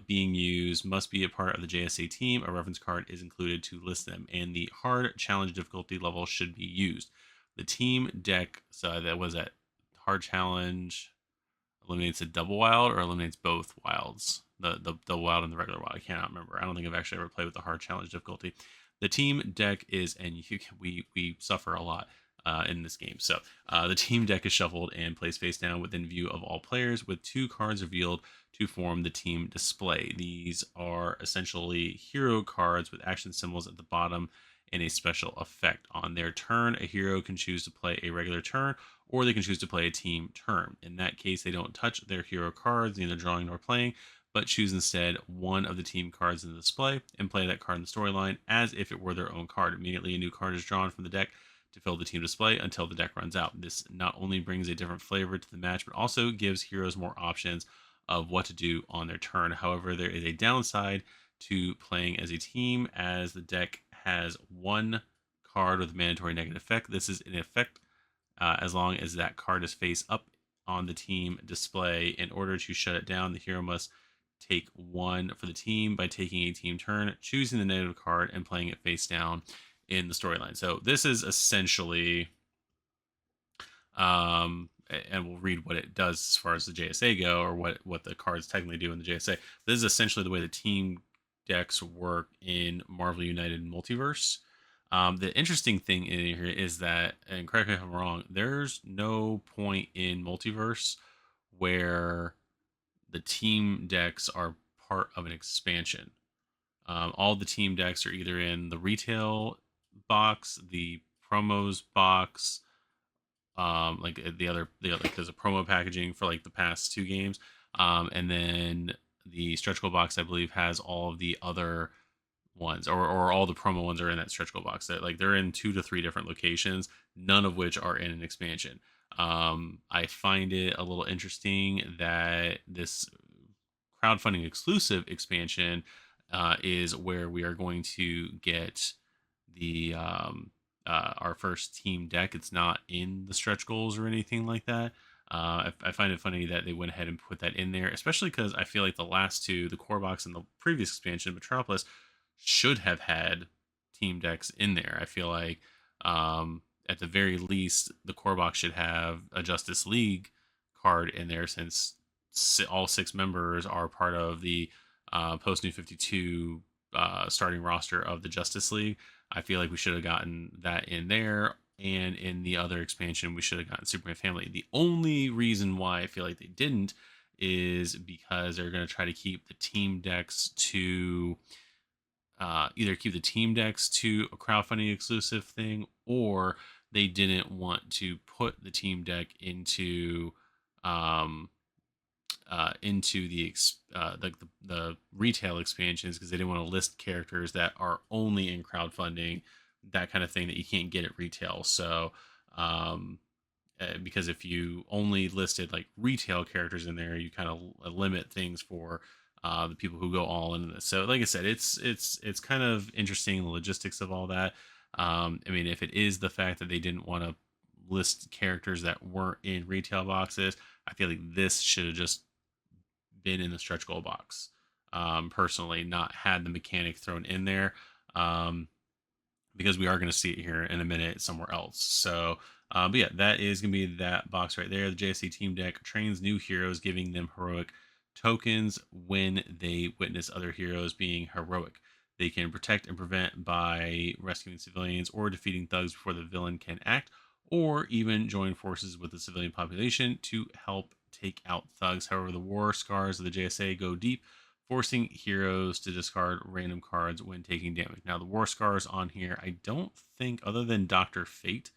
being used must be a part of the JSA team. A reference card is included to list them, and the hard challenge difficulty level should be used. The team deck, so that was at hard challenge, eliminates a double wild or eliminates both wilds, the wild and the regular wild. I cannot remember. I don't think I've actually ever played with the hard challenge difficulty. The team deck is, and we suffer a lot in this game. So the team deck is shuffled and placed face down within view of all players, with 2 cards revealed to form the team display. These are essentially hero cards with action symbols at the bottom and a special effect. On their turn, a hero can choose to play a regular turn, or they can choose to play a team turn. In that case, they don't touch their hero cards, neither drawing nor playing, but choose instead one of the team cards in the display and play that card in the storyline as if it were their own card. Immediately, a new card is drawn from the deck to fill the team display until the deck runs out. This not only brings a different flavor to the match, but also gives heroes more options of what to do on their turn. However, there is a downside to playing as a team, as the deck has one card with a mandatory negative effect. This is in effect as long as that card is face up on the team display. In order to shut it down, the hero must take one for the team by taking a team turn, choosing the negative card, and playing it face down in the storyline. So this is essentially, and we'll read what it does as far as the JSA go, or what the cards technically do in the JSA. This is essentially the way the team decks work in Marvel United Multiverse. The interesting thing in here is that, and correct me if I'm wrong, there's no point in Multiverse where the team decks are part of an expansion. All the team decks are either in the retail box, the promos box, like the other there's a promo packaging for like the past two games, and then the stretch goal box I believe has all of the other ones, or all the promo ones are in that stretch goal box. That like they're in 2 to 3 different locations, none of which are in an expansion. I find it a little interesting that this crowdfunding exclusive expansion is where we are going to get the our first team deck. It's not in the stretch goals or anything like that. I find it funny that they went ahead and put that in there, especially because I feel like the last two, the core box and the previous expansion, Metropolis, should have had team decks in there. I feel like at the very least, the core box should have a Justice League card in there, since all 6 members are part of the post New 52 starting roster of the Justice League. I feel like we should have gotten that in there. And in the other expansion, we should have gotten Superman Family. The only reason why I feel like they didn't is because they're going to try to keep the team decks to either keep the team decks to a crowdfunding exclusive thing, or they didn't want to put the team deck um, into the retail expansions, because they didn't want to list characters that are only in crowdfunding, that kind of thing that you can't get at retail. So because if you only listed like retail characters in there, you kind of limit things for the people who go all into this. So like I said, it's kind of interesting, the logistics of all that. I mean, if it is the fact that they didn't want to list characters that weren't in retail boxes, I feel like this should have just been in the stretch goal box. Personally, not had the mechanic thrown in there, because we are going to see it here in a minute somewhere else. So, but yeah, that is going to be that box right there. The JSA Team Deck trains new heroes, giving them heroic tokens when they witness other heroes being heroic. They can protect and prevent by rescuing civilians or defeating thugs before the villain can act, or even join forces with the civilian population to help take out thugs. However, the war scars of the JSA go deep, forcing heroes to discard random cards when taking damage. Now, the war scars on here, I don't think, other than Dr. Fate,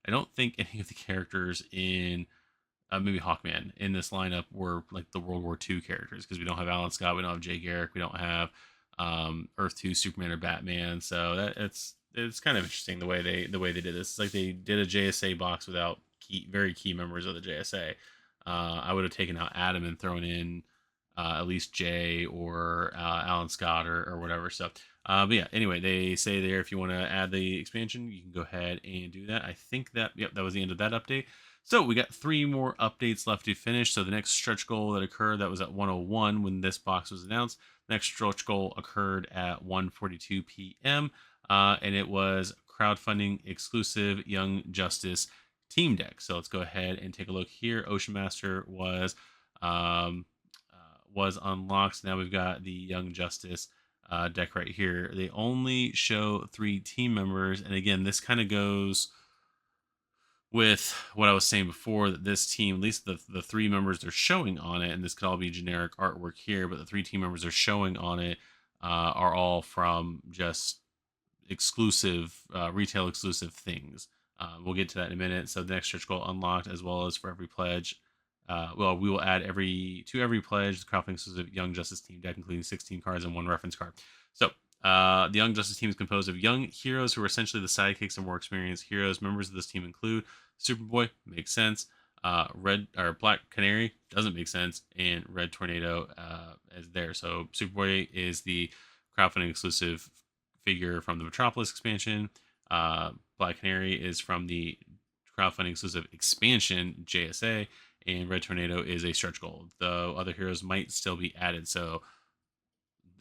I don't think any of the characters in maybe Hawkman in this lineup were like the World War II characters, because we don't have Alan Scott, we don't have Jay Garrick, we don't have Earth 2 Superman or Batman. So it's kind of interesting the way they did this. It's like they did a JSA box without very key members of the JSA. I would have taken out Adam and thrown in at least Jay or Alan Scott or whatever. So, but yeah, anyway, they say there if you want to add the expansion, you can go ahead and do that. I think that was the end of that update. So we got 3 more updates left to finish. So the next stretch goal that occurred, that was at 101 when this box was announced. The next stretch goal occurred at 1:42 p.m. And it was crowdfunding exclusive Young Justice Team Deck. So let's go ahead and take a look here. Ocean Master was unlocked. So now we've got the Young Justice deck right here. They only show 3 team members, and again, this kind of goes with what I was saying before, that this team, at least the 3 members they're showing on it, and this could all be generic artwork here, but the 3 team members they're showing on it are all from just exclusive, retail exclusive things. We'll get to that in a minute. So the next stretch goal unlocked, as well as for every pledge. We will add to every pledge the crowdfunding exclusive Young Justice Team Deck, including 16 cards and 1 reference card. So the Young Justice team is composed of young heroes who are essentially the sidekicks and more experienced heroes. Members of this team include Superboy, makes sense. Red or Black Canary doesn't make sense, and Red Tornado is there. So Superboy is the crowdfunding exclusive figure from the Metropolis expansion. Black Canary is from the crowdfunding exclusive expansion JSA, and Red Tornado is a stretch goal. Though other heroes might still be added. So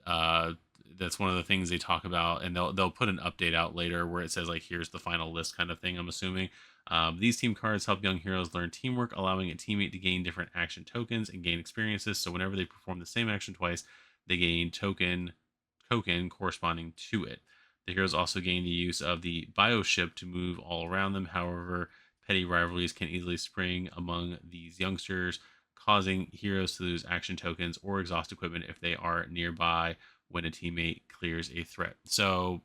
uh, that's one of the things they talk about, and they'll put an update out later where it says like here's the final list kind of thing. I'm assuming these team cards help young heroes learn teamwork, allowing a teammate to gain different action tokens and gain experiences. So whenever they perform the same action twice, they gain token corresponding to it. The heroes also gain the use of the bioship to move all around them. However, petty rivalries can easily spring among these youngsters, causing heroes to lose action tokens or exhaust equipment if they are nearby when a teammate clears a threat. So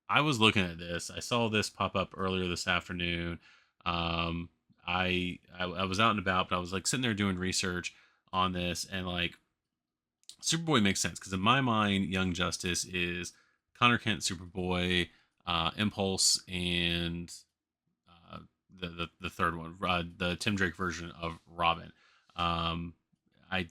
I was looking at this. I saw this pop up earlier this afternoon. Um, I was out and about, but I was like sitting there doing research on this, and like Superboy makes sense because in my mind, Young Justice is Connor Kent, Superboy, Impulse, and uh, the third one, the Tim Drake version of Robin. I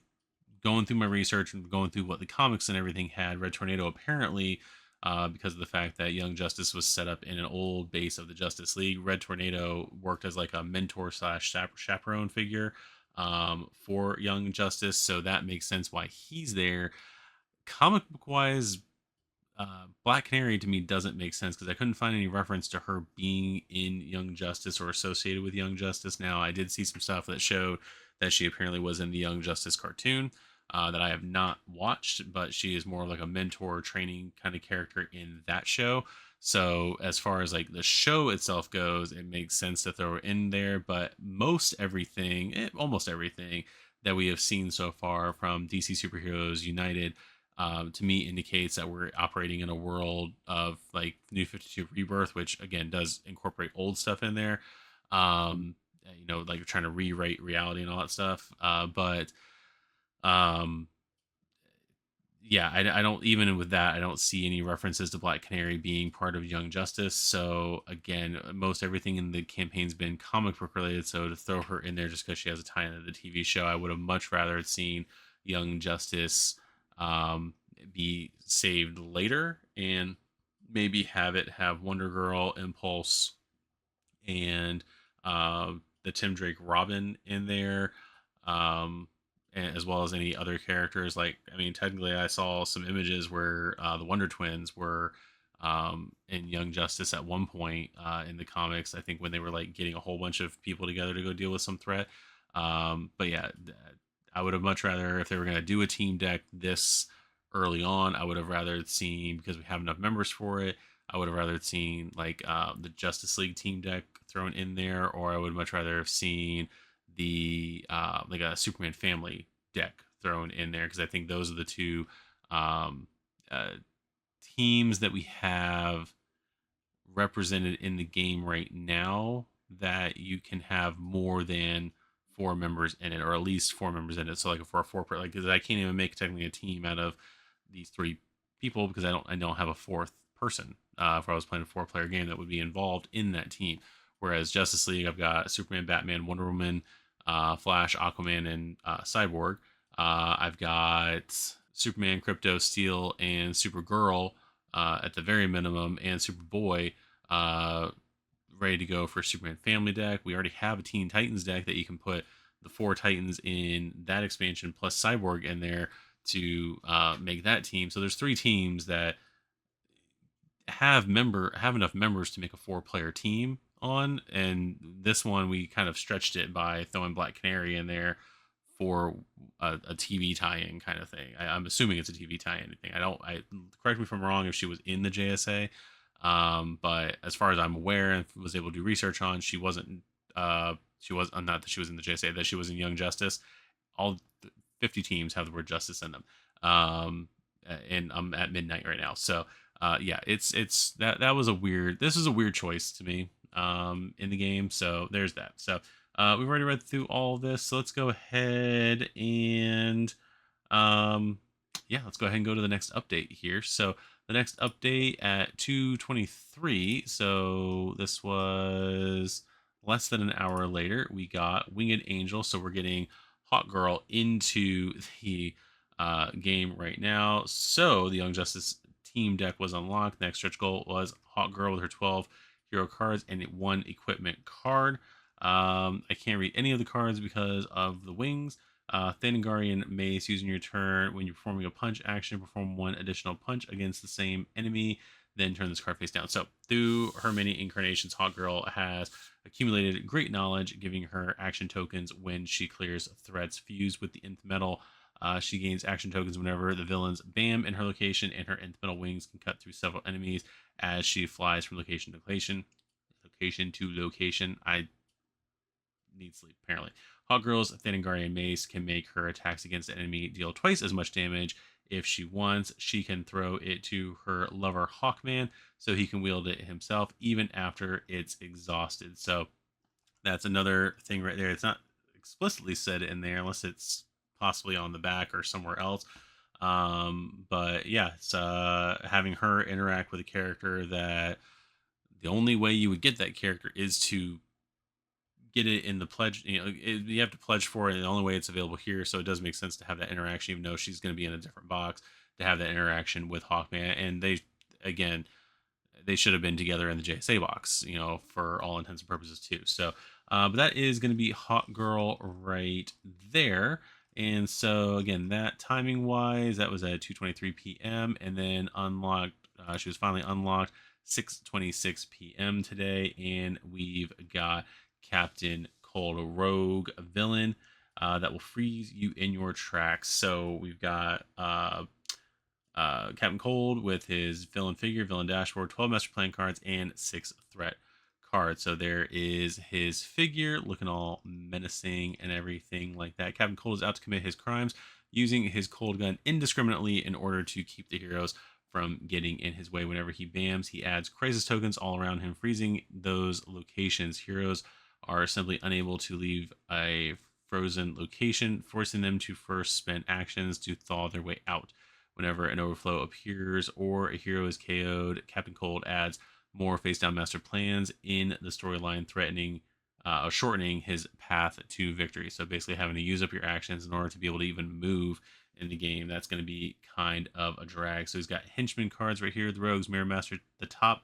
going through my research and going through what the comics and everything had, Red Tornado apparently, because of the fact that Young Justice was set up in an old base of the Justice League, Red Tornado worked as like a mentor slash chaperone figure for Young Justice. So that makes sense why he's there. Comic book wise, Black Canary to me doesn't make sense because I couldn't find any reference to her being in Young Justice or associated with Young Justice. Now, I did see some stuff that showed that she apparently was in the Young Justice cartoon that I have not watched, but she is more like a mentor training kind of character in that show. So, as far as like the show itself goes, it makes sense to throw her in there. But almost everything that we have seen so far from DC Superheroes United to me indicates that we're operating in a world of like New 52 Rebirth, which again does incorporate old stuff in there. Like trying to rewrite reality and all that stuff. But um, yeah, I don't, even with that, I don't see any references to Black Canary being part of Young Justice. So again, most everything in the campaign's been comic book related. So to throw her in there just because she has a tie into the TV show, I would have much rather seen Young Justice um, be saved later and maybe have Wonder Girl, Impulse, and the Tim Drake Robin in there, um, as well as any other characters. Like, I mean, technically, I saw some images where the Wonder Twins were in Young Justice at one point in the comics. I think when they were like getting a whole bunch of people together to go deal with some threat. But yeah, I would have much rather, if they were going to do a team deck this early on, I would have rather seen, because we have enough members for it, I would have rather seen like the Justice League team deck thrown in there, or I would much rather have seen the like a Superman family deck thrown in there, because I think those are the two um, uh, teams that we have represented in the game right now that you can have more than four members in it, or at least four members in it. So like for a four, like, because I can't even make technically a team out of these three people because I don't have a fourth person. If I was playing a 4-player game that would be involved in that team. Whereas Justice League, I've got Superman, Batman, Wonder Woman, Flash, Aquaman, and Cyborg. I've got Superman, Crypto, Steel, and Supergirl at the very minimum, and Superboy uh, ready to go for Superman Family deck. We already have a Teen Titans deck that you can put the 4 Titans in that expansion plus Cyborg in there to make that team. So there's 3 teams that have enough members to make a 4-player team on, and this one we kind of stretched it by throwing Black Canary in there for a TV tie-in kind of thing. I'm assuming it's a TV tie-in thing. I correct me if I'm wrong if she was in the JSA, but as far as I'm aware and was able to do research on, she wasn't. She was not that she was in the JSA, that she was in Young Justice. All 50 teams have the word justice in them, and I'm at midnight right now, so yeah, it's that was a weird. This is a weird choice to me in the game. So there's that. So we've already read through all this. So let's go ahead and yeah, let's go ahead and go to the next update here. So the next update at 2:23. So this was less than an hour later. We got Winged Angel. So we're getting Hawk Girl into the game right now. So the Young Justice team deck was unlocked. Next stretch goal was Hawk Girl with her 12 hero cards and 1 equipment card. I can't read any of the cards because of the wings. Thanagarian Mace, using your turn when you're performing a punch action, perform one additional punch against the same enemy, then turn this card face down. So, through her many incarnations, Hawkgirl has accumulated great knowledge, giving her action tokens when she clears threats fused with the nth metal. She gains action tokens whenever the villain's BAM in her location, and her nth metal wings can cut through several enemies as she flies from location to location. Location to location. I need sleep, apparently. Hawkgirl's Thanagarian Mace can make her attacks against the enemy deal twice as much damage. If she wants, she can throw it to her lover Hawkman so he can wield it himself even after it's exhausted. So that's another thing right there. It's not explicitly said in there unless it's possibly on the back or somewhere else. But yeah, it's having her interact with a character that the only way you would get that character is to get it in the pledge. You have to pledge for it, and the only way it's available here. So it does make sense to have that interaction, even though she's going to be in a different box, to have that interaction with Hawkman. And again, they should have been together in the JSA box, for all intents and purposes too. So, but that is going to be Hot Girl right there. And so again, that timing wise, that was at 2:23 p.m. and then unlocked. She was finally unlocked 6:26 p.m. today, and we've got Captain Cold, a rogue villain that will freeze you in your tracks. So we've got Captain Cold with his villain figure, villain dashboard, 12 master plan cards, and 6 threat cards. So there is his figure looking all menacing and everything like that. Captain Cold is out to commit his crimes using his cold gun indiscriminately in order to keep the heroes from getting in his way. Whenever he bams, he adds crisis tokens all around him, freezing those locations. Heroes are simply unable to leave a frozen location, forcing them to first spend actions to thaw their way out. Whenever an overflow appears or a hero is KO'd, Captain Cold adds more face down master plans in the storyline, shortening his path to victory. So basically, having to use up your actions in order to be able to even move in the game, that's going to be kind of a drag. So he's got henchman cards right here: the Rogues, Mirror Master, the top,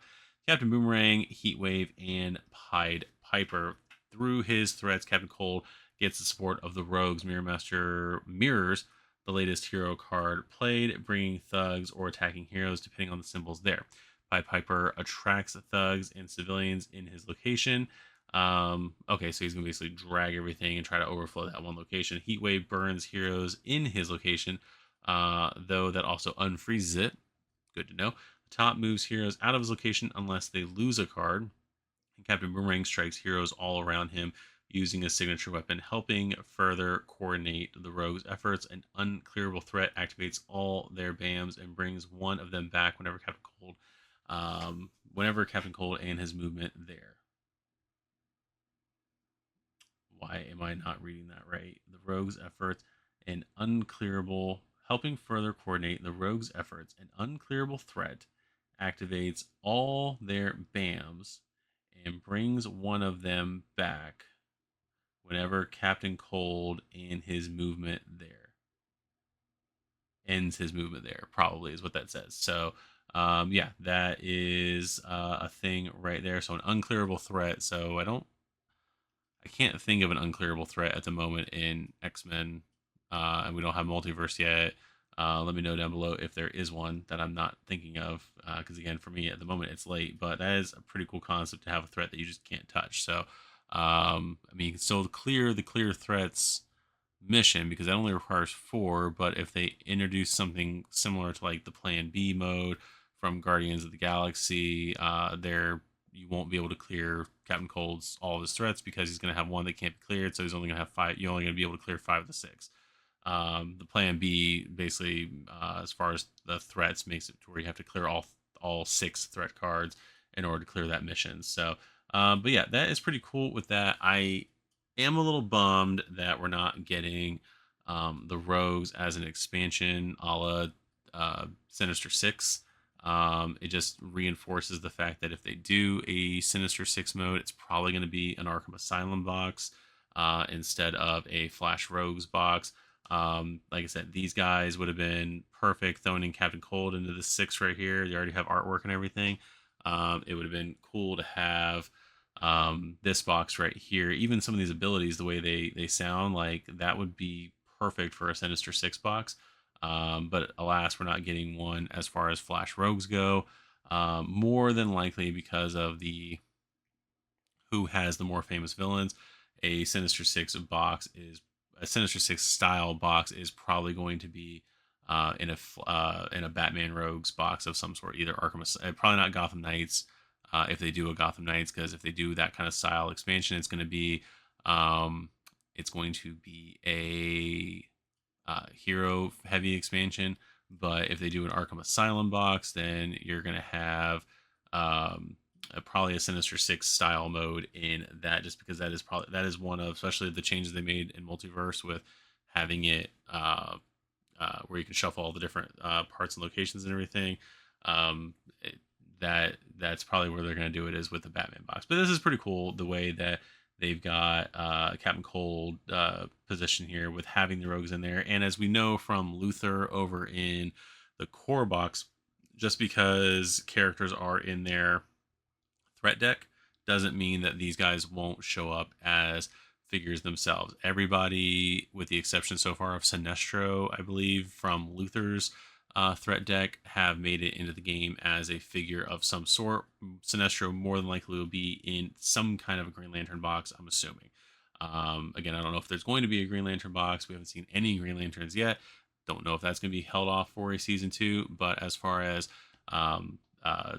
Captain Boomerang, Heatwave, and Pied Piper. Through his threats, Captain Cold gets the support of the Rogues. Mirror Master mirrors the latest hero card played, bringing thugs or attacking heroes depending on the symbols there. Pied Piper attracts thugs and civilians in his location. Okay, so he's going to basically drag everything and try to overflow that one location. Heatwave burns heroes in his location, though that also unfreezes it. Good to know. The top moves heroes out of his location unless they lose a card. And Captain Boomerang strikes heroes all around him using a signature weapon, helping further coordinate the rogue's efforts. An unclearable threat activates all their BAMs and brings one of them back whenever Captain Cold and his movement there. Why am I not reading that right? The rogue's efforts, an unclearable, helping further coordinate the rogue's efforts, an unclearable threat activates all their BAMs and brings one of them back whenever Captain Cold and his movement there ends his movement there, probably is what that says. So yeah, that is a thing right there. So an unclearable threat. So I can't think of an unclearable threat at the moment in X-Men, and we don't have multiverse yet. Let me know down below if there is one that I'm not thinking of, because again, for me at the moment it's late. But that is a pretty cool concept to have a threat that you just can't touch. So I mean, you can still clear the clear threats mission because that only requires 4. But if they introduce something similar to like the Plan B mode from Guardians of the Galaxy, there you won't be able to clear Captain Cold's all of his threats because he's going to have one that can't be cleared. So he's only going to have 5. You're only going to be able to clear 5 of the 6. The Plan B basically, as far as the threats, makes it to where you have to clear all 6 threat cards in order to clear that mission. So, but yeah, that is pretty cool with that. I am a little bummed that we're not getting the Rogues as an expansion a la Sinister Six. It just reinforces the fact that if they do a Sinister Six mode, it's probably going to be an Arkham Asylum box instead of a Flash Rogues box. Like I said, these guys would have been perfect throwing in Captain Cold into the 6 right here. They already have artwork and everything. It would have been cool to have this box right here, even some of these abilities, the way they sound, like that would be perfect for a Sinister Six box. But alas, we're not getting one as far as Flash Rogues go. More than likely because of the who has the more famous villains. A Sinister Six box is a Sinister Six style box is probably going to be in a Batman Rogues box of some sort, either Arkham, probably not Gotham Knights. If they do a Gotham Knights, because if they do that kind of style expansion, um, it's going to be a hero heavy expansion. But if they do an Arkham Asylum box, then you're going to have um, probably a Sinister Six style mode in that, just because that is one of, especially the changes they made in Multiverse with having it where you can shuffle all the different parts and locations and everything. Um, it, that's probably where they're going to do it, is with the Batman box. But this is pretty cool the way that they've got Captain Cold position here with having the rogues in there. And as we know from Luther over in the core box, just because characters are in their threat deck doesn't mean that these guys won't show up as figures themselves. Everybody, with the exception so far of Sinestro, I believe, from Luther's threat deck, have made it into the game as a figure of some sort. Sinestro more than likely will be in some kind of a Green Lantern box, I'm assuming. Again, I don't know if there's going to be a Green Lantern box. We haven't seen any Green Lanterns yet. Don't know if that's going to be held off for a season 2. But um, uh,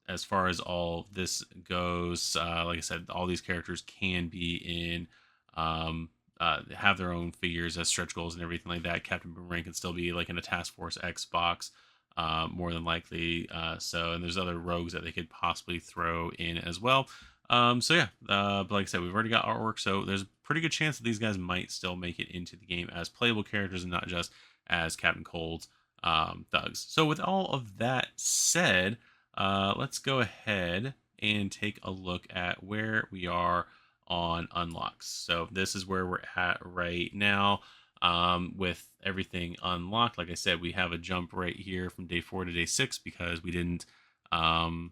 as far as all this goes, like I said, all these characters can be in, have their own figures as stretch goals and everything like that. Captain Boomerang can still be like in a Task Force X box, more than likely. And there's other rogues that they could possibly throw in as well. But like I said, we've already got artwork, so there's a pretty good chance that these guys might still make it into the game as playable characters and not just as Captain Cold's thugs. So with all of that said, let's go ahead and take a look at where we are on unlocks. So this is where we're at right now, with everything unlocked. Like I said, we have a jump right here from day 4 to day 6 because we didn't unlock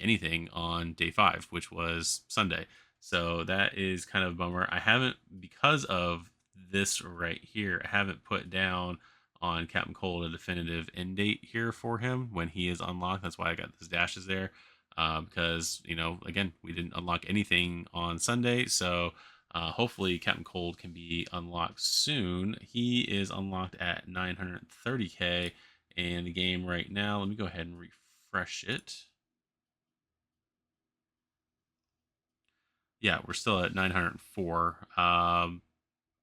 anything on day 5, which was Sunday. So that is kind of a bummer. I haven't, because of this right here, I haven't put down on Captain Cold a definitive end date here for him when he is unlocked. That's why I got those dashes there, because, again, we didn't unlock anything on Sunday. So hopefully Captain Cold can be unlocked soon. He is unlocked at 930k in the game right now. Let me go ahead and refresh it. Yeah, we're still at 904.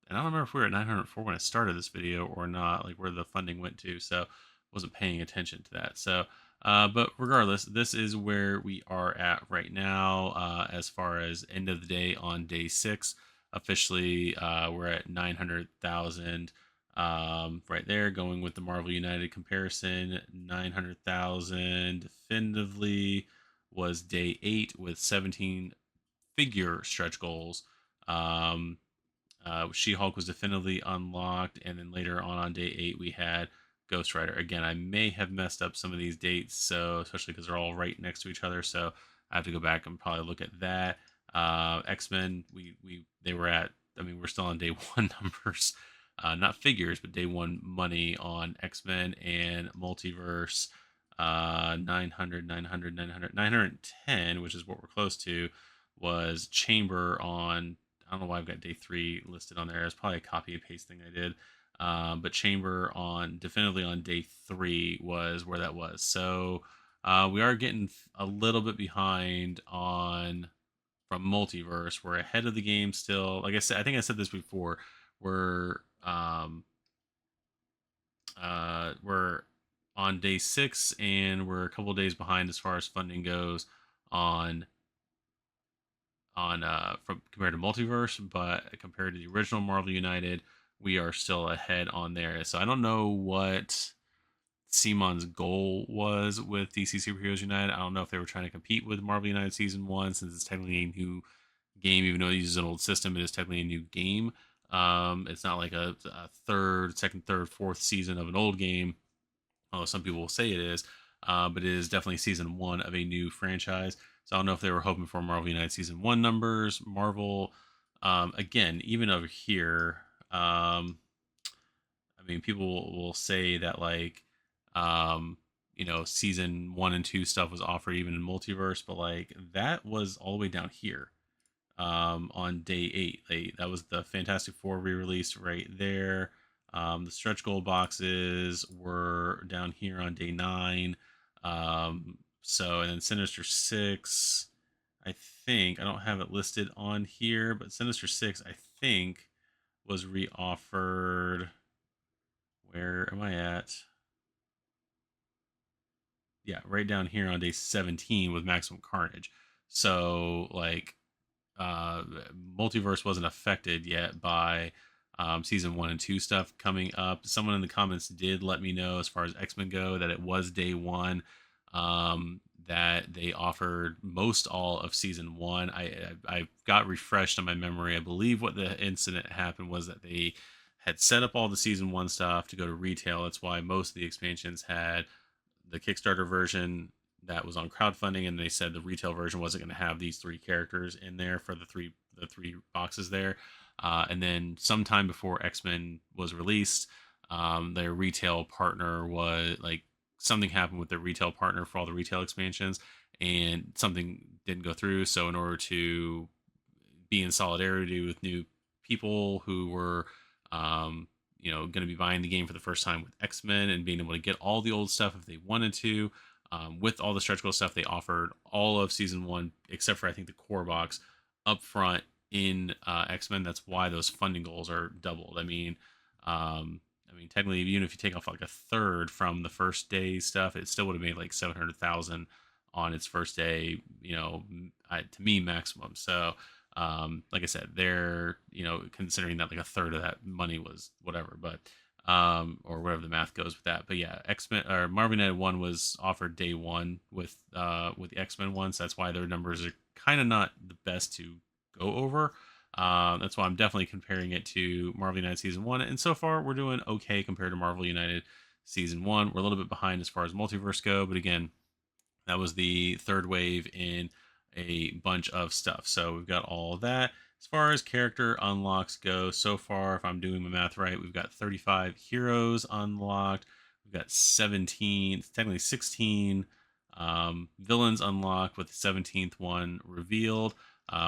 And I don't remember if we were at 904 when I started this video or not, like where the funding went to. So wasn't paying attention to that. So, but regardless, this is where we are at right now, as far as end of the day on day 6. Officially, we're at 900,000 right there, going with the Marvel United comparison. 900,000 definitively was day 8 with 17 figure stretch goals. She-Hulk was definitively unlocked, and then later on day 8 we had Ghost Rider. Again, I may have messed up some of these dates, so especially because they're all right next to each other, so I have to go back and probably look at that. X-Men, they were at, we're still on day 1 numbers, not figures, but day 1 money on X-Men and Multiverse. 900, 910, which is what we're close to, was Chamber on, I don't know why I've got day 3 listed on there. It's probably a copy and paste thing I did. But Chamber on definitively on day 3 was where that was. So we are getting a little bit behind on from Multiverse. We're ahead of the game still. Like I said, I think I said this before. We're on day 6, and we're a couple days behind as far as funding goes on from compared to Multiverse, but compared to the original Marvel United, we are still ahead on there. So I don't know what CMON's goal was with DC Superheroes United. I don't know if they were trying to compete with Marvel United Season 1, since it's technically a new game. Even though it uses an old system, it is technically a new game. It's not like a second, third, fourth season of an old game, although some people will say it is. But it is definitely season 1 of a new franchise. So I don't know if they were hoping for Marvel United Season 1 numbers. Marvel, again, even over here, I mean, people will say that like, um, season 1 and 2 stuff was offered even in multiverse, but like that was all the way down here on day 8. That was the Fantastic Four re-release right there. The stretch goal boxes were down here on day 9. So and then Sinister Six, I think I don't have it listed on here, but Sinister Six I think was re-offered. Where am I at? Yeah, right down here on day 17 with Maximum Carnage. So like multiverse wasn't affected yet by season 1 and 2 stuff coming up. Someone in the comments did let me know, as far as X-Men go, that it was day 1, that they offered most all of season 1. I got refreshed on my memory. I believe what the incident happened was that they had set up all the season 1 stuff to go to retail. That's why most of the expansions had the Kickstarter version that was on crowdfunding, and they said the retail version wasn't going to have these 3 characters in there for the three boxes there. And then sometime before X-Men was released, their retail partner was like, something happened with their retail partner for all the retail expansions, and something didn't go through. So in order to be in solidarity with new people who were going to be buying the game for the first time with X-Men and being able to get all the old stuff if they wanted to, with all the stretch goal stuff, they offered all of season 1 except for I think the core box up front in X-Men. That's why those funding goals are doubled. Technically, even if you take off like a third from the first day stuff, it still would have made like 700,000 on its first day. To me, maximum. So, like I said, they're considering that like a third of that money was whatever, but or whatever the math goes with that. But yeah, X-Men or Marvel United 1 was offered day 1 with the X-Men one, so that's why their numbers are kind of not the best to go over. That's why I'm definitely comparing it to Marvel United Season 1, and so far we're doing okay compared to Marvel United Season 1. We're a little bit behind as far as multiverse go, but again, that was the third wave in a bunch of stuff. So we've got all of that. As far as character unlocks go, so far, if I'm doing my math right, we've got 35 heroes unlocked. We've got 17, technically 16 villains unlocked, with the 17th one revealed.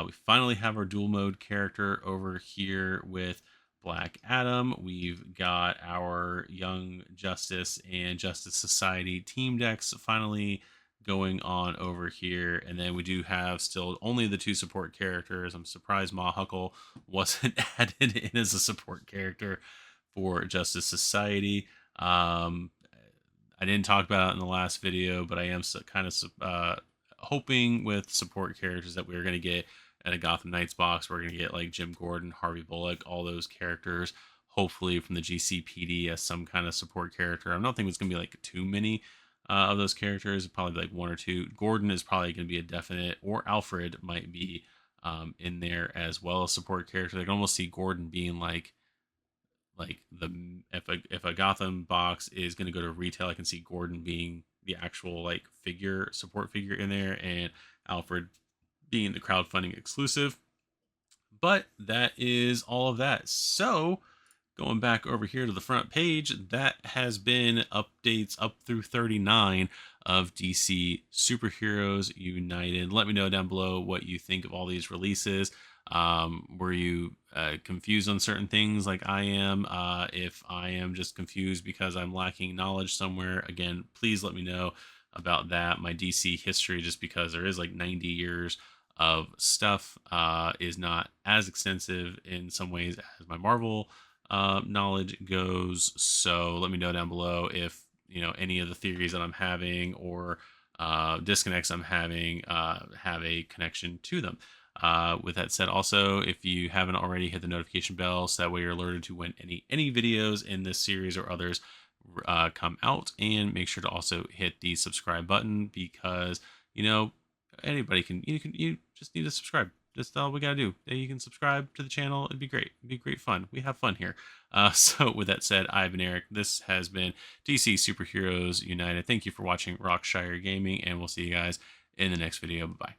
We finally have our dual mode character over here with Black Adam. We've got our Young Justice and Justice Society team decks finally going on over here. And then we do have still only the 2 support characters. I'm surprised Ma Huckle wasn't added in as a support character for Justice Society. I didn't talk about it in the last video, but I am kind of hoping with support characters that we're going to get in a Gotham Knights box. We're going to get like Jim Gordon, Harvey Bullock, all those characters, hopefully from the GCPD as some kind of support character. I don't think it's going to be like too many of those characters, probably like 1 or 2. Gordon is probably going to be a definite, or Alfred might be in there as well as support character. I can almost see Gordon being like the if a Gotham box is going to go to retail, I can see Gordon being the actual like support figure in there, and Alfred being the crowdfunding exclusive. But that is all of that. So going back over here to the front page, that has been updates up through 39 of DC Superheroes United. Let me know down below what you think of all these releases. Were you confused on certain things like I am? If I am just confused because I'm lacking knowledge somewhere, again, please let me know about that. My DC history, just because there is like 90 years of stuff, is not as extensive in some ways as my Marvel knowledge goes. So let me know down below if any of the theories that I'm having or disconnects I'm having have a connection to them. With that said, also, if you haven't already, hit the notification bell so that way you're alerted to when any videos in this series or others come out, and make sure to also hit the subscribe button, because anybody you just need to subscribe. That's all we gotta do. You can subscribe to the channel. It'd be great. It'd be great fun. We have fun here. So with that said, I've been Eric. This has been DC Superheroes United. Thank you for watching Rockshire Gaming, and we'll see you guys in the next video. Bye.